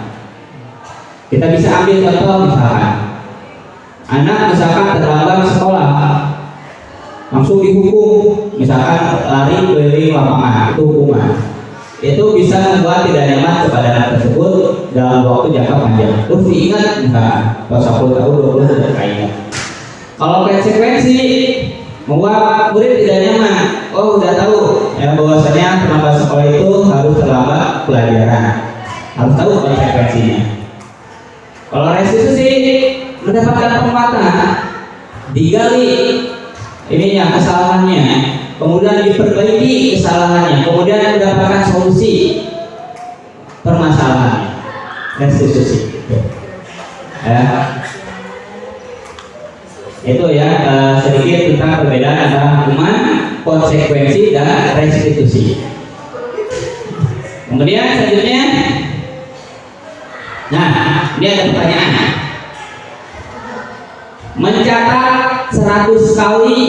Kita bisa ambil contoh misalkan anak misalkan terlambat sekolah, langsung dihukum, misalkan lari keliling lapangan, itu hukuman. Itu bisa membuat tidak nyaman kepada anak tersebut dalam waktu jangka panjang. Terus diingat misalkan, kalau 10 tahun 20 sudah ingat. Kalau konsekuensi membuat murid tidak nyaman, oh udah tahu ya bahwasanya terlambat sekolah itu harus terlambat pelajaran. harus tahu konsekuensinya. Kalau restitusi mendapatkan penguatan, digali ininya kesalahannya, kemudian diperbaiki kesalahannya, kemudian mendapatkan solusi permasalahannya, restitusi. Ya. Itu ya sedikit tentang perbedaan antara hukuman, konsekuensi, dan restitusi. Kemudian selanjutnya, nah ini ada pertanyaan. Mencatat 100 kali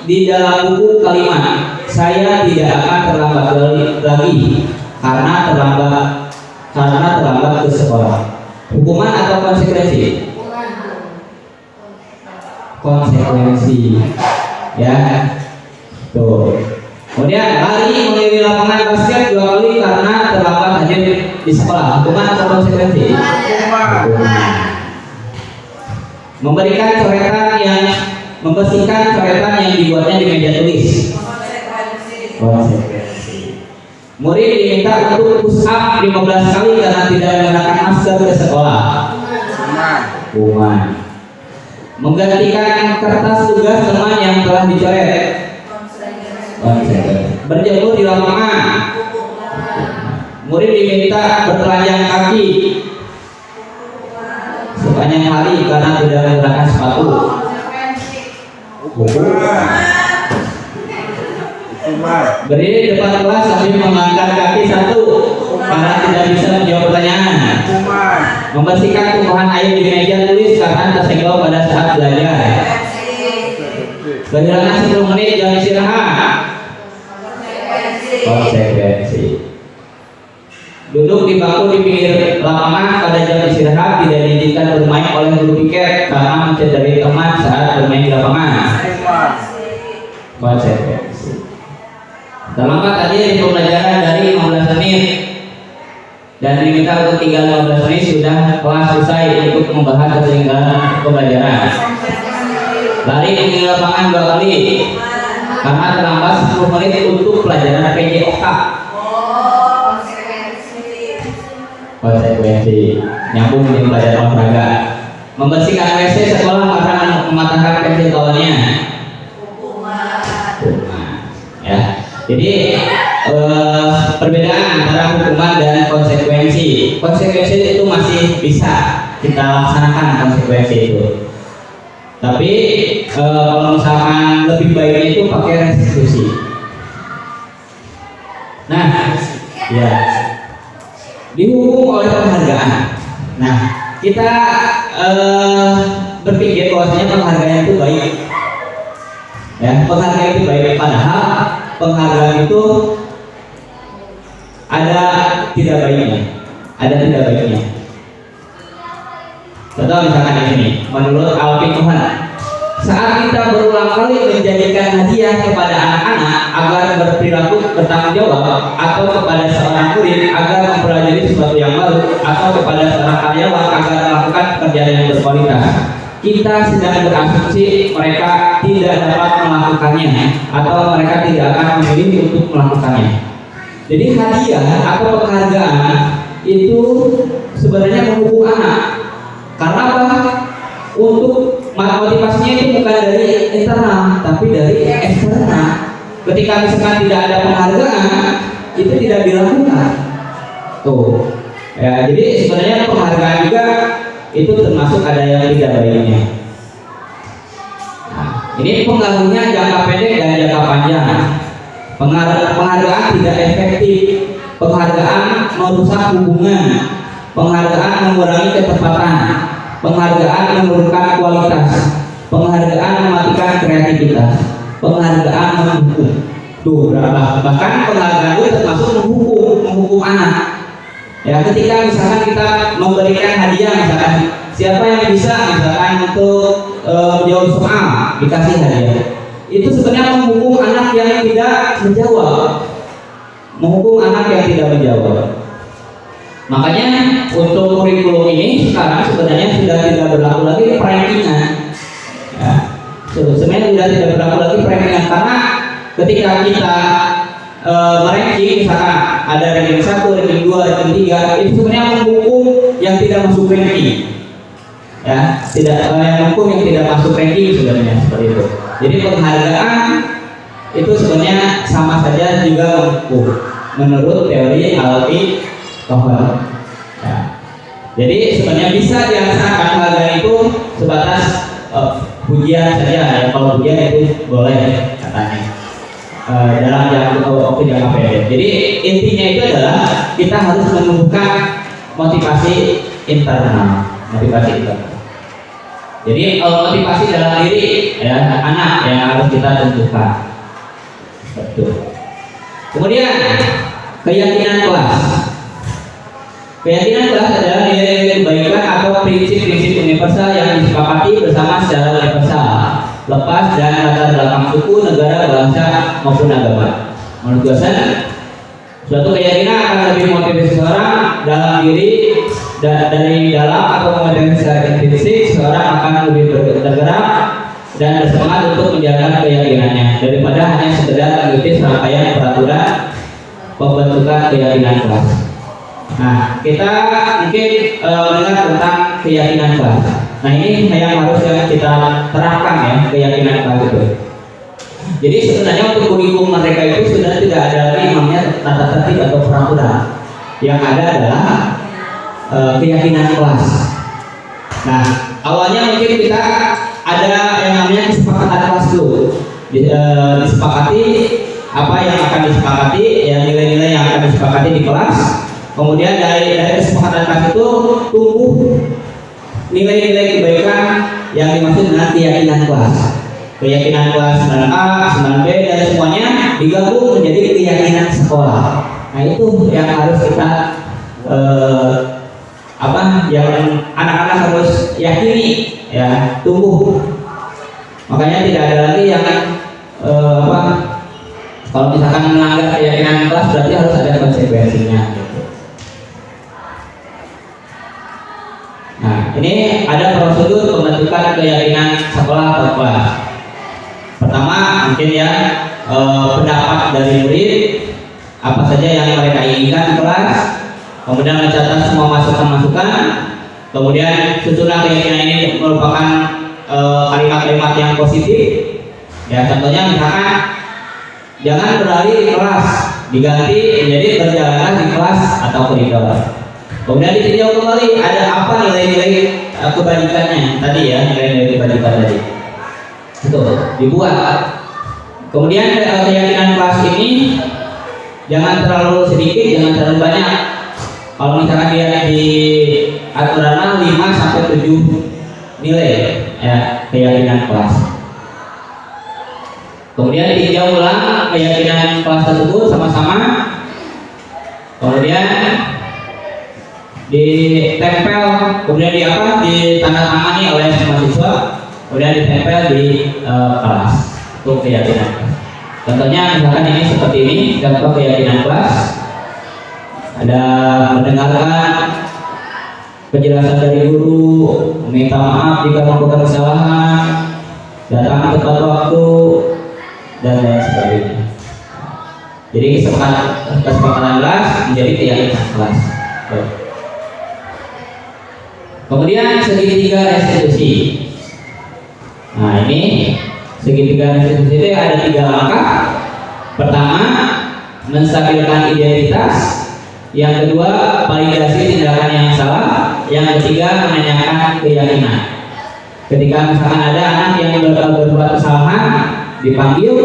di dalam buku kalimat saya tidak akan terlambat lagi karena terlambat ke sekolah. Hukuman atau konsekuensi? Konsekuensi, ya. Tuh. Kemudian lari mengelilingi lapangan basket 2 kali karena terlambat hadir di sekolah. Hukuman atau konsekuensi? Hukuman. Membersihkan coretan yang dibuatnya di meja tulis. Konsekuensi. Murid diminta untuk push up 15 kali karena tidak menggunakan masker ke sekolah. Hukuman. Menggantikan kertas tugas teman yang telah dicoret. Berjemur di lapangan. Murid diminta bertelanjang kaki sepanjang hari karena tidak menggunakan sepatu. Berdiri di depan kelas sambil mengangkat kaki satu karena tidak bisa menjawab pertanyaan. Membersihkan tumpahan air di meja tulis karena tersenggol pada saat belajar. Kehilangan 10 menit jam istirahat. Konsekuensi. Duduk di bangku di pinggir lapangan pada jam istirahat tidak diizinkan bermain oleh guru piket karena mencederai teman saat bermain di lapangan. Konsekuensi. Terlambat tadi di pembelajaran dari 15 menit dan diminta untuk tinggal 15 menit sudah kelas selesai untuk membahas ketinggalan pembelajaran. Lari di lapangan 2 kali karena terlambat 10 menit untuk pelajaran PJOK. Konsekuensi. Nyambung di pelajaran olahraga. Membersihkan WC sekolah karena mematahkan pensil kawannya. Ya. Jadi perbedaan antara hukuman dan konsekuensi. Konsekuensi itu masih bisa kita laksanakan konsekuensi itu. Tapi kalau misalkan lebih baiknya itu pakai restitusi. Nah, ya dihukum oleh penghargaan. Nah, kita berpikir bahwasanya penghargaan itu baik. Ya, penghargaan itu baik. Padahal penghargaan itu ada tidak baiknya. Ada tidak baiknya. Contoh misalkan di sini, menurut Alvin Tuhan, saat kita berulang kali menjadikan hadiah kepada anak-anak agar berperilaku bertanggung jawab, atau kepada seorang murid agar mempelajari sesuatu yang baru, atau kepada seorang karyawan agar melakukan pekerjaan yang berkualitas, kita sedang berasumsi mereka tidak dapat melakukannya atau mereka tidak akan memilih untuk melakukannya. Jadi hadiah atau penghargaan itu sebenarnya menghukum anak. Karena apa? Untuk motivasinya itu bukan dari internal, tapi dari eksternal. Ketika misalkan tidak ada penghargaan, itu tidak dilakukan. Tuh, ya. Jadi sebenarnya penghargaan juga itu termasuk ada yang tidak baiknya. Nah, ini pengaruhnya jangka pendek dan jangka panjang. Penghargaan tidak efektif. Penghargaan merusak hubungan. Penghargaan mengurangi ketepatan. Penghargaan menurunkan kualitas. Penghargaan mematikan kreativitas. Penghargaan menghukum. Tuh, bahkan penghargaan itu termasuk menghukum anak. Ya, ketika misalkan kita memberikan hadiah, misalkan siapa yang bisa misalkan untuk menjawab soal dikasih hadiah, itu sebenarnya menghukum anak yang tidak menjawab. Menghukum anak yang tidak menjawab. Makanya untuk kurikulum ini sekarang sebenarnya sudah tidak berlaku lagi perankingan. Ya, sebenarnya sudah tidak berlaku lagi perankingan karena ketika kita meranking, misalkan ada ranking 1, ranking 2, ranking 3, itu sebenarnya mendukung yang tidak masuk ranking. Ya, tidak yang mendukung yang tidak masuk ranking sebenarnya seperti itu. Jadi penghargaan itu sebenarnya sama saja juga mendukung menurut teori Alfie Kohler. Ya. Jadi sebenarnya bisa dilaksanakan penghargaan itu sebatas pujian saja ya, kalau pujian itu boleh katanya dalam jangka pendek. Jadi intinya itu adalah kita harus menumbuhkan motivasi internal. Jadi motivasi dalam diri ya anak yang harus kita tentukan. Betul. Kemudian keyakinan kelas. Keyakinan kelas adalah nilai-nilai kebaikan atau prinsip-prinsip universal yang disepakati bersama secara universal, lepas dan latar belakang suku, negara, bahasa maupun agama. Menurut dosen, suatu keyakinan akan lebih motivasi seseorang dalam diri dan dari dalam atau motivasi secara intrinsik, seseorang akan lebih bergerak dan bersemangat untuk menjalankan keyakinannya daripada hanya sekedar mengikuti serangkaian peraturan pembentukan keyakinan kelas. Nah, kita mungkin mendengar tentang keyakinan kelas. Nah, ini yang harus kita terapkan ya, keyakinan kelas itu. Jadi sebenarnya untuk kurikulum mereka itu sudah tidak ada lagi namanya tata tertib atau peraturan. Yang ada adalah keyakinan kelas. Nah, awalnya mungkin kita ada yang namanya kesepakatan kelas dulu. Disepakati apa yang akan disepakati, ya nilai-nilai yang akan disepakati di kelas. Kemudian dari kesepakatan kelas itu tumbuh nilai-nilai kebaikan yang dimaksud dengan keyakinan kelas. Keyakinan kelas 9A, 9B dan semuanya digabung menjadi keyakinan sekolah. Nah, itu yang harus kita yang anak-anak harus yakini ya, tumbuh. Makanya tidak ada lagi yang kalau misalkan melanggar keyakinan kelas berarti harus ada konsekuensinya gitu. Nah, ini ada prosedur pembentukan keyakinan sekolah atau kelas. Pertama, mungkin ya pendapat dari murid apa saja yang mereka inginkan di kelas, kemudian mencatat semua masukan-masukan, kemudian susunan keyakinan ini merupakan kalimat-kalimat yang positif. Ya, contohnya misalkan jangan berlari di kelas, diganti menjadi berjalanlah di kelas atau koridor. Kemudian ditinjau kembali ada apa nilai-nilai kebajikannya tadi ya, nilai-nilai kebajikan tadi. Itu dibuat. Kemudian keyakinan kelas ini jangan terlalu sedikit, jangan terlalu banyak. Kalau misalkan dia di aturan 5 sampai 7 nilai ya keyakinan kelas. Kemudian ditinjau ulang keyakinan kelas tersebut sama-sama. Kemudian ditempel, kemudian ditandatangani oleh mahasiswa, kemudian ditempel di kelas untuk keyakinan kelas. Contohnya misalkan ini seperti ini, contoh keyakinan kelas. Ada mendengarkan penjelasan dari guru, meminta maaf jika melakukan kesalahan, datang tepat waktu, dan lain sebagainya. Jadi kesepakatan kelas menjadi keyakinan kelas. Kemudian segitiga restitusi. Nah, ini segitiga restitusi itu ada 3 langkah. Pertama, menstabilkan identitas. Yang kedua, validasi tindakan yang salah. Yang ketiga, menanyakan keyakinan. Ketika misalkan ada anak yang berbuat kesalahan, dipanggil,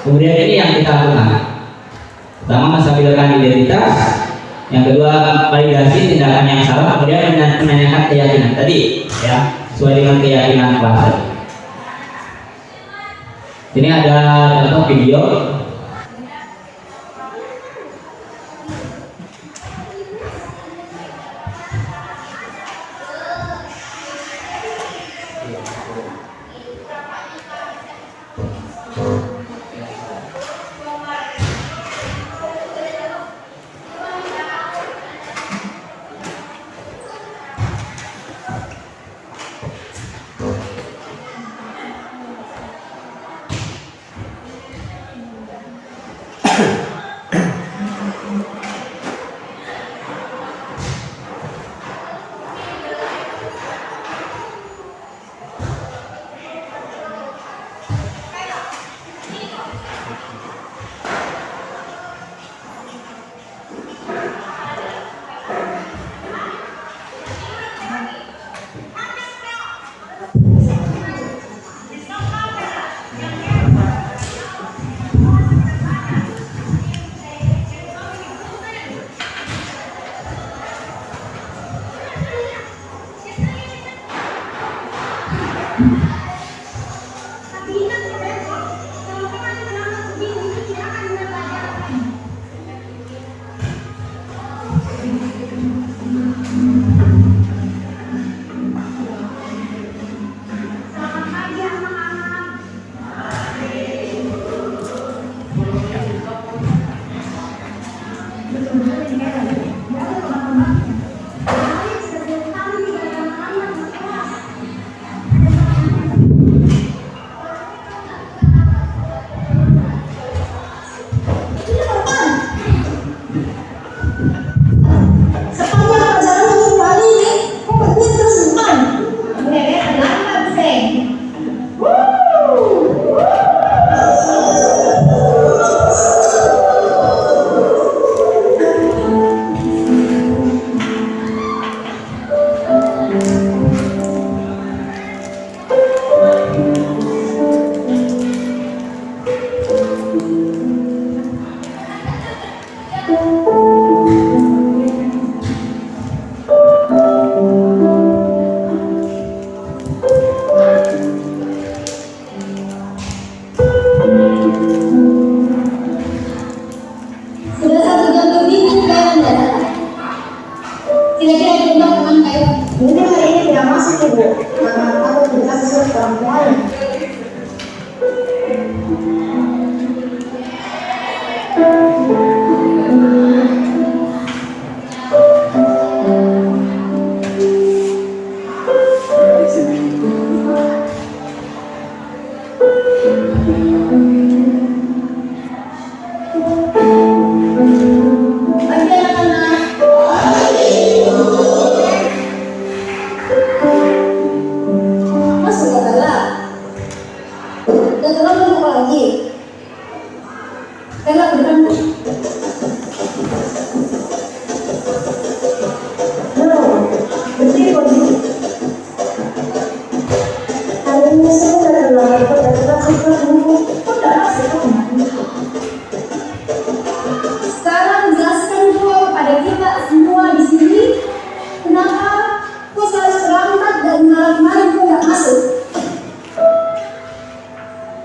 kemudian ini yang kita lakukan. Pertama, menstabilkan identitas. Yang kedua, validasi tindakan yang salah, kemudian menanyakan keyakinan tadi ya, sesuai dengan keyakinan kelas. Ini ada contoh video. Tapi ingat ya besok, kalau kita berangkat begini itu tidak akan berbahaya. Selamat pagi anak-anak. Betul-betul ini kayak tadi. Ya, teman-teman. Mari setiap kali tidak ada anak-anak di kelas. Ini kapan? Sepanjang perjalanan minggu hari ini, obatnya terus depan. Nenek terlambat, Seng. Sudah 1 jam lebih nih kayak Anda. Kira-kira jumlah teman kayak mungkin hari ini tidak masuk ibu karena aku tidak kasih surat ke orang tuanya. Pagi anak-anak. Masuk ke dalam. Dan kalau mau lagi. Kalau bukan. No, berarti kondisi. Hari ini saya sudah terlambat dan terlambat dulu. Kok tidak masuk? Sekarang jelaskan dulu kepada kita semua di sini kenapa kok selalu terlambat dan malam-malam kok nggak masuk?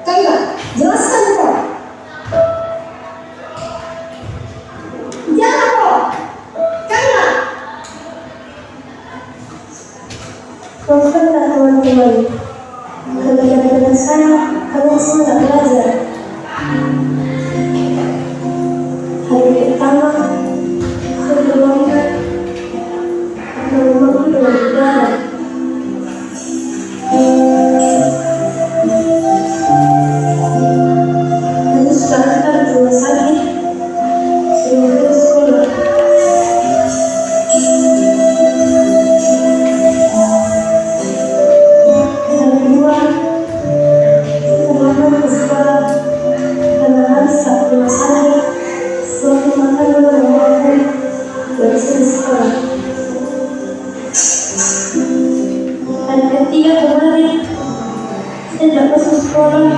Kayla, jelaskan kok. Jangan kok. Kayla. Maafkanlah teman-teman. Karena saya, kalian semua nggak belajar. Hari pertama, hari kedua, aku dengan negara. Lalu sekarang kita di rumah sakit, sebelum ke sekolah. Hari kedua, kita berangkat ke sekolah karena harus saat rumah sakit. Suatu makan dengan mamaku dari sini sekolah. Dan ketiga kemarin saya tidak masuk sekolah.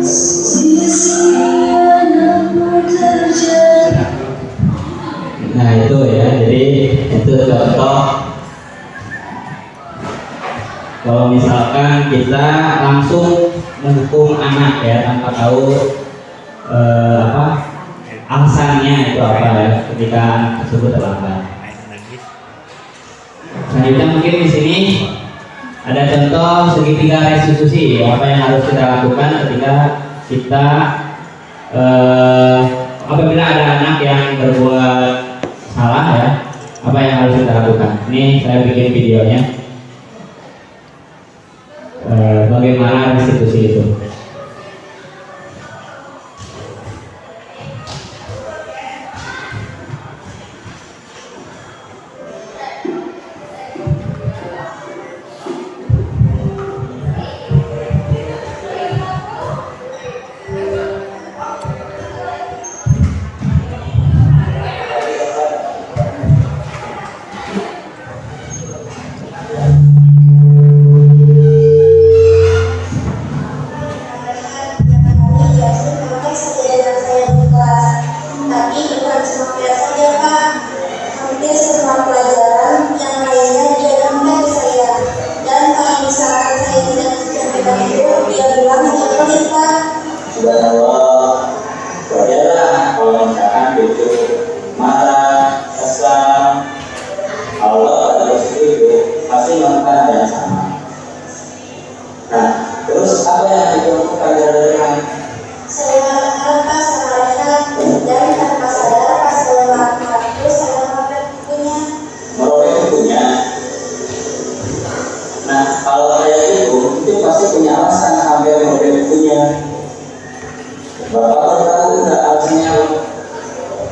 See kita langsung menghukum anak ya tanpa tahu alasannya itu apa ya ketika anak tersebut terlambat. Selanjutnya mungkin di sini ada contoh segitiga restitusi, apa yang harus kita lakukan ketika kita apabila ada anak yang berbuat salah ya, apa yang harus kita lakukan. Ini saya bikin videonya, bagaimana restitusi itu. Subhanallah, wajarlah kalau misalkan cucu marah, kesal, Allah harus setuju, pasti melakukan hal yang sama. Nah, terus apa yang dilakukan dari kami? Saya mengatakan pas sama mereka dan tanpa sadar pas saya melakukan itu saya merobek bukunya. Merobek bukunya. Nah, kalau kayak itu pasti punya alasan sampai merobek bukunya. Bapak tahu nggak alasannya?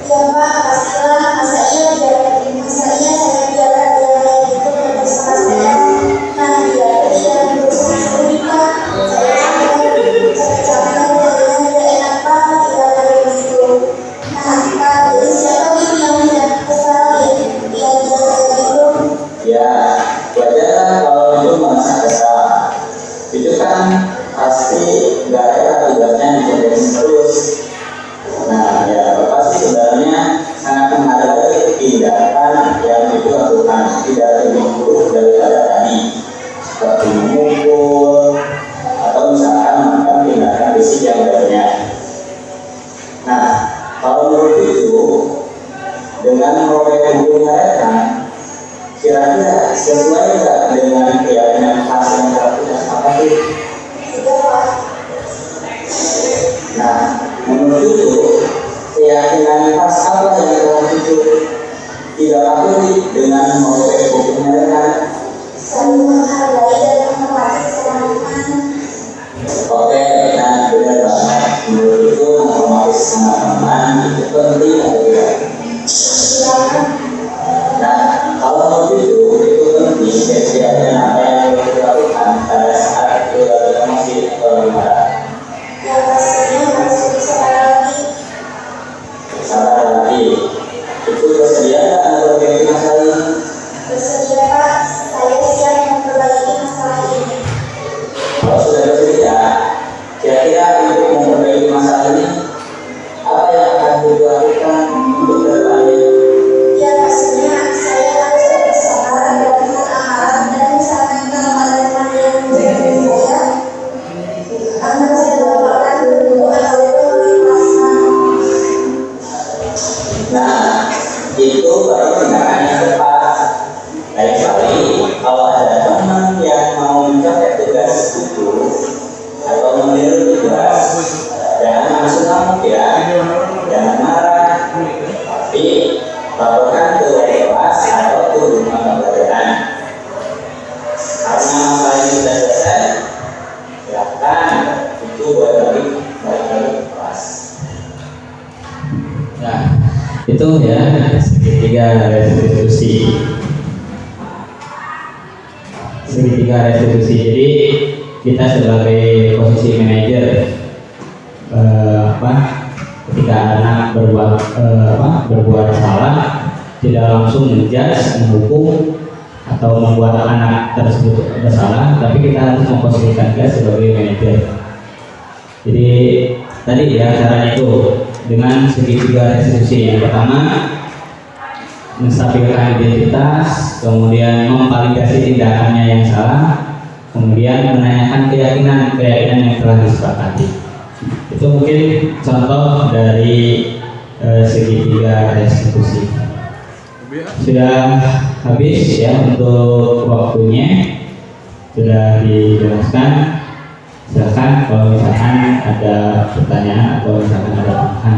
Ya Pak, pastilah masa iya saya biarkan dia kayak gitu bersama saya. Nah dia tidak berusaha sendiri Pak. Saya capek jadinya tidak enak Pak tidak kayak gitu. Nah Pak, jadi siapa yang tidak kesal dia kayak gitu? Ya, wajar kalau itu merasa kesal. Itu kan pasti nggak ada tugasnya dijaga terus. Nah, ya Bapak sih sebenarnya sangat menghargai tindakan yang itu lakukan, tidak lebih buruk daripada tadi, seperti memukul atau misalkan melakukan tindakan fisik yang lainnya. Nah, kalau menurut itu dengan merobek buku mereka, kira-kira sesuai nggak dengan keyakinan khas yang dilakukan apa sih? Tidak Pak. Nah, menurut itu keyakinan khas apa yang dalam itu tidak patuhi dengan merobek buku mereka? Saling menghargai dan menghormati keselamatan. Oke, nah benar banget. Menurut itu menghormati sesama teman itu penting atau tidak? Silakan. Nah, kalau menurut itu penting. Keyakinan apa yang perlu dilakukan pada saat kita masih marah? Yang pastinya harus lebih sabar lagi. Sabar lagi. Itu bersedia nggak Anda memperbaiki masalah ini? Bersedia Pak, saya siap memperbaiki masalah ini. Kalau sudah bersedia, kira-kira untuk memperbaiki masalah ini, apa yang akan dilakukan untuk kedepannya? Ya pastinya saya harus lebih sabar dan amanah dan misalkan kalau ada teman yang menjadi saya, akan saya doakan dulu atau mengikhlaskan. Nah, itu baru tindakan yang tepat. Lain kali, kalau ada teman yang mau mencapai tugas itu atau meniru tugas, jangan langsung ngamuk ya, jangan marah, tapi laporkan ke wali kelas atau ke rumah pembelajaran. Karena masalah ini sudah selesai, silakan itu balik lagi ke kelas. Nah, itu ya segitiga restitusi. Jadi kita sebagai posisi manajer ketika anak berbuat salah tidak langsung menjudge, menghukum atau membuat anak tersebut bersalah, tapi kita harus memposisikan dia sebagai manajer. Jadi tadi ya caranya itu dengan segitiga restitusi. Yang pertama menstabilkan identitas, kemudian memvalidasi tindakannya yang salah, kemudian menanyakan keyakinan yang telah disepakati. Itu mungkin contoh dari segitiga restitusi. Sudah habis ya untuk waktunya, sudah dijelaskan. Silakan kalau misalkan ada pertanyaan atau misalkan ada tambahan.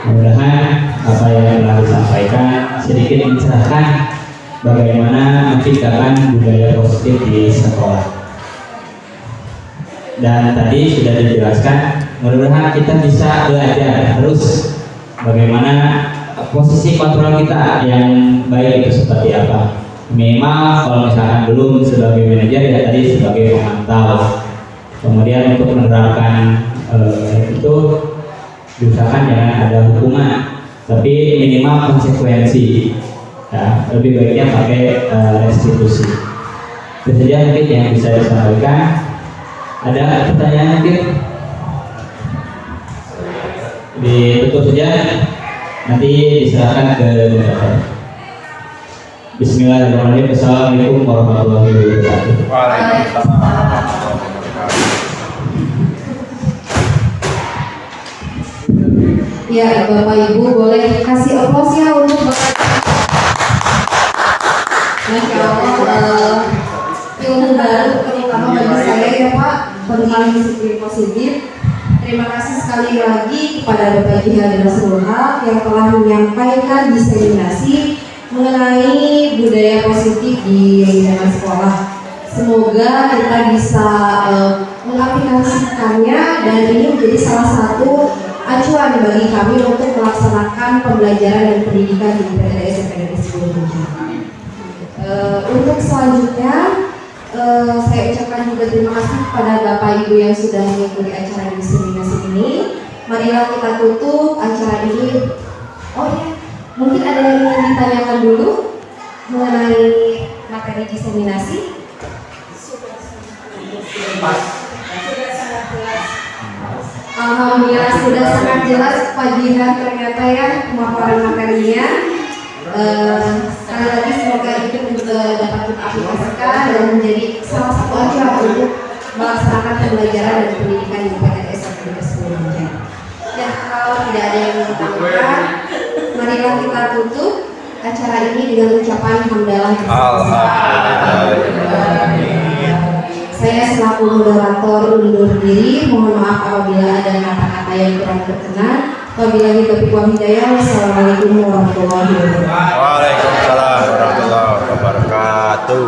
Mudah-mudahan apa yang telah disampaikan sedikit mencerahkan bagaimana menciptakan budaya positif di sekolah. Dan tadi sudah dijelaskan, mudah-mudahan kita bisa belajar terus bagaimana posisi kontrol kita yang baik itu seperti apa. Minimal kalau misalkan belum sebagai manajer ya tadi sebagai pemantau. Kemudian untuk menerapkan itu diusahakan jangan ada hukuman, tapi minimal konsekuensi. Ya, lebih baiknya pakai restitusi. Itu saja mungkin yang bisa disampaikan. Ada pertanyaan mungkin? Ditutup saja. Nanti diserahkan ke moderator. Bismillahirrahmanirrahim. Assalamualaikum warahmatullahi wabarakatuh. Waalaikumsalam warahmatullahi wabarakatuh. Ya, Bapak Ibu boleh kasih aplaus ya untuk Bapak. Masya Allah, ilmu baru terutama bagi saya ya Pak tentang disiplin positif. Terima kasih sekali lagi kepada Bapak Jihad Rasulullah yang telah menyampaikan diseminasi mengenai budaya positif di lingkungan sekolah. Semoga kita bisa mengaplikasikannya dan ini menjadi salah satu acuan bagi kami untuk melaksanakan pembelajaran dan pendidikan di PTD SMP Negeri 10 Untuk selanjutnya saya ucapkan juga terima kasih kepada Bapak Ibu yang sudah mengikuti acara diseminasi ini. Marilah kita tutup acara ini. Oh ya, mungkin ada yang ingin ditanyakan dulu mengenai materi diseminasi. Alhamdulillah sudah sangat jelas Pak Jihan ternyata ya pemaparan materinya. Sekali lagi semoga itu dapat kita aplikasikan dan menjadi salah satu acuan untuk melaksanakan pembelajaran dan pendidikan di PTD SMP Negeri 10. Dan kalau tidak ada yang ditanyakan, marilah kita tutup acara ini dengan ucapan hamdalah. Saya selaku moderator undur diri, mohon maaf apabila ada kata-kata yang kurang berkenan. Wabillahi taufiq wal hidayah. Wassalamualaikum warahmatullahi wabarakatuh. Waalaikumsalam warahmatullahi wabarakatuh.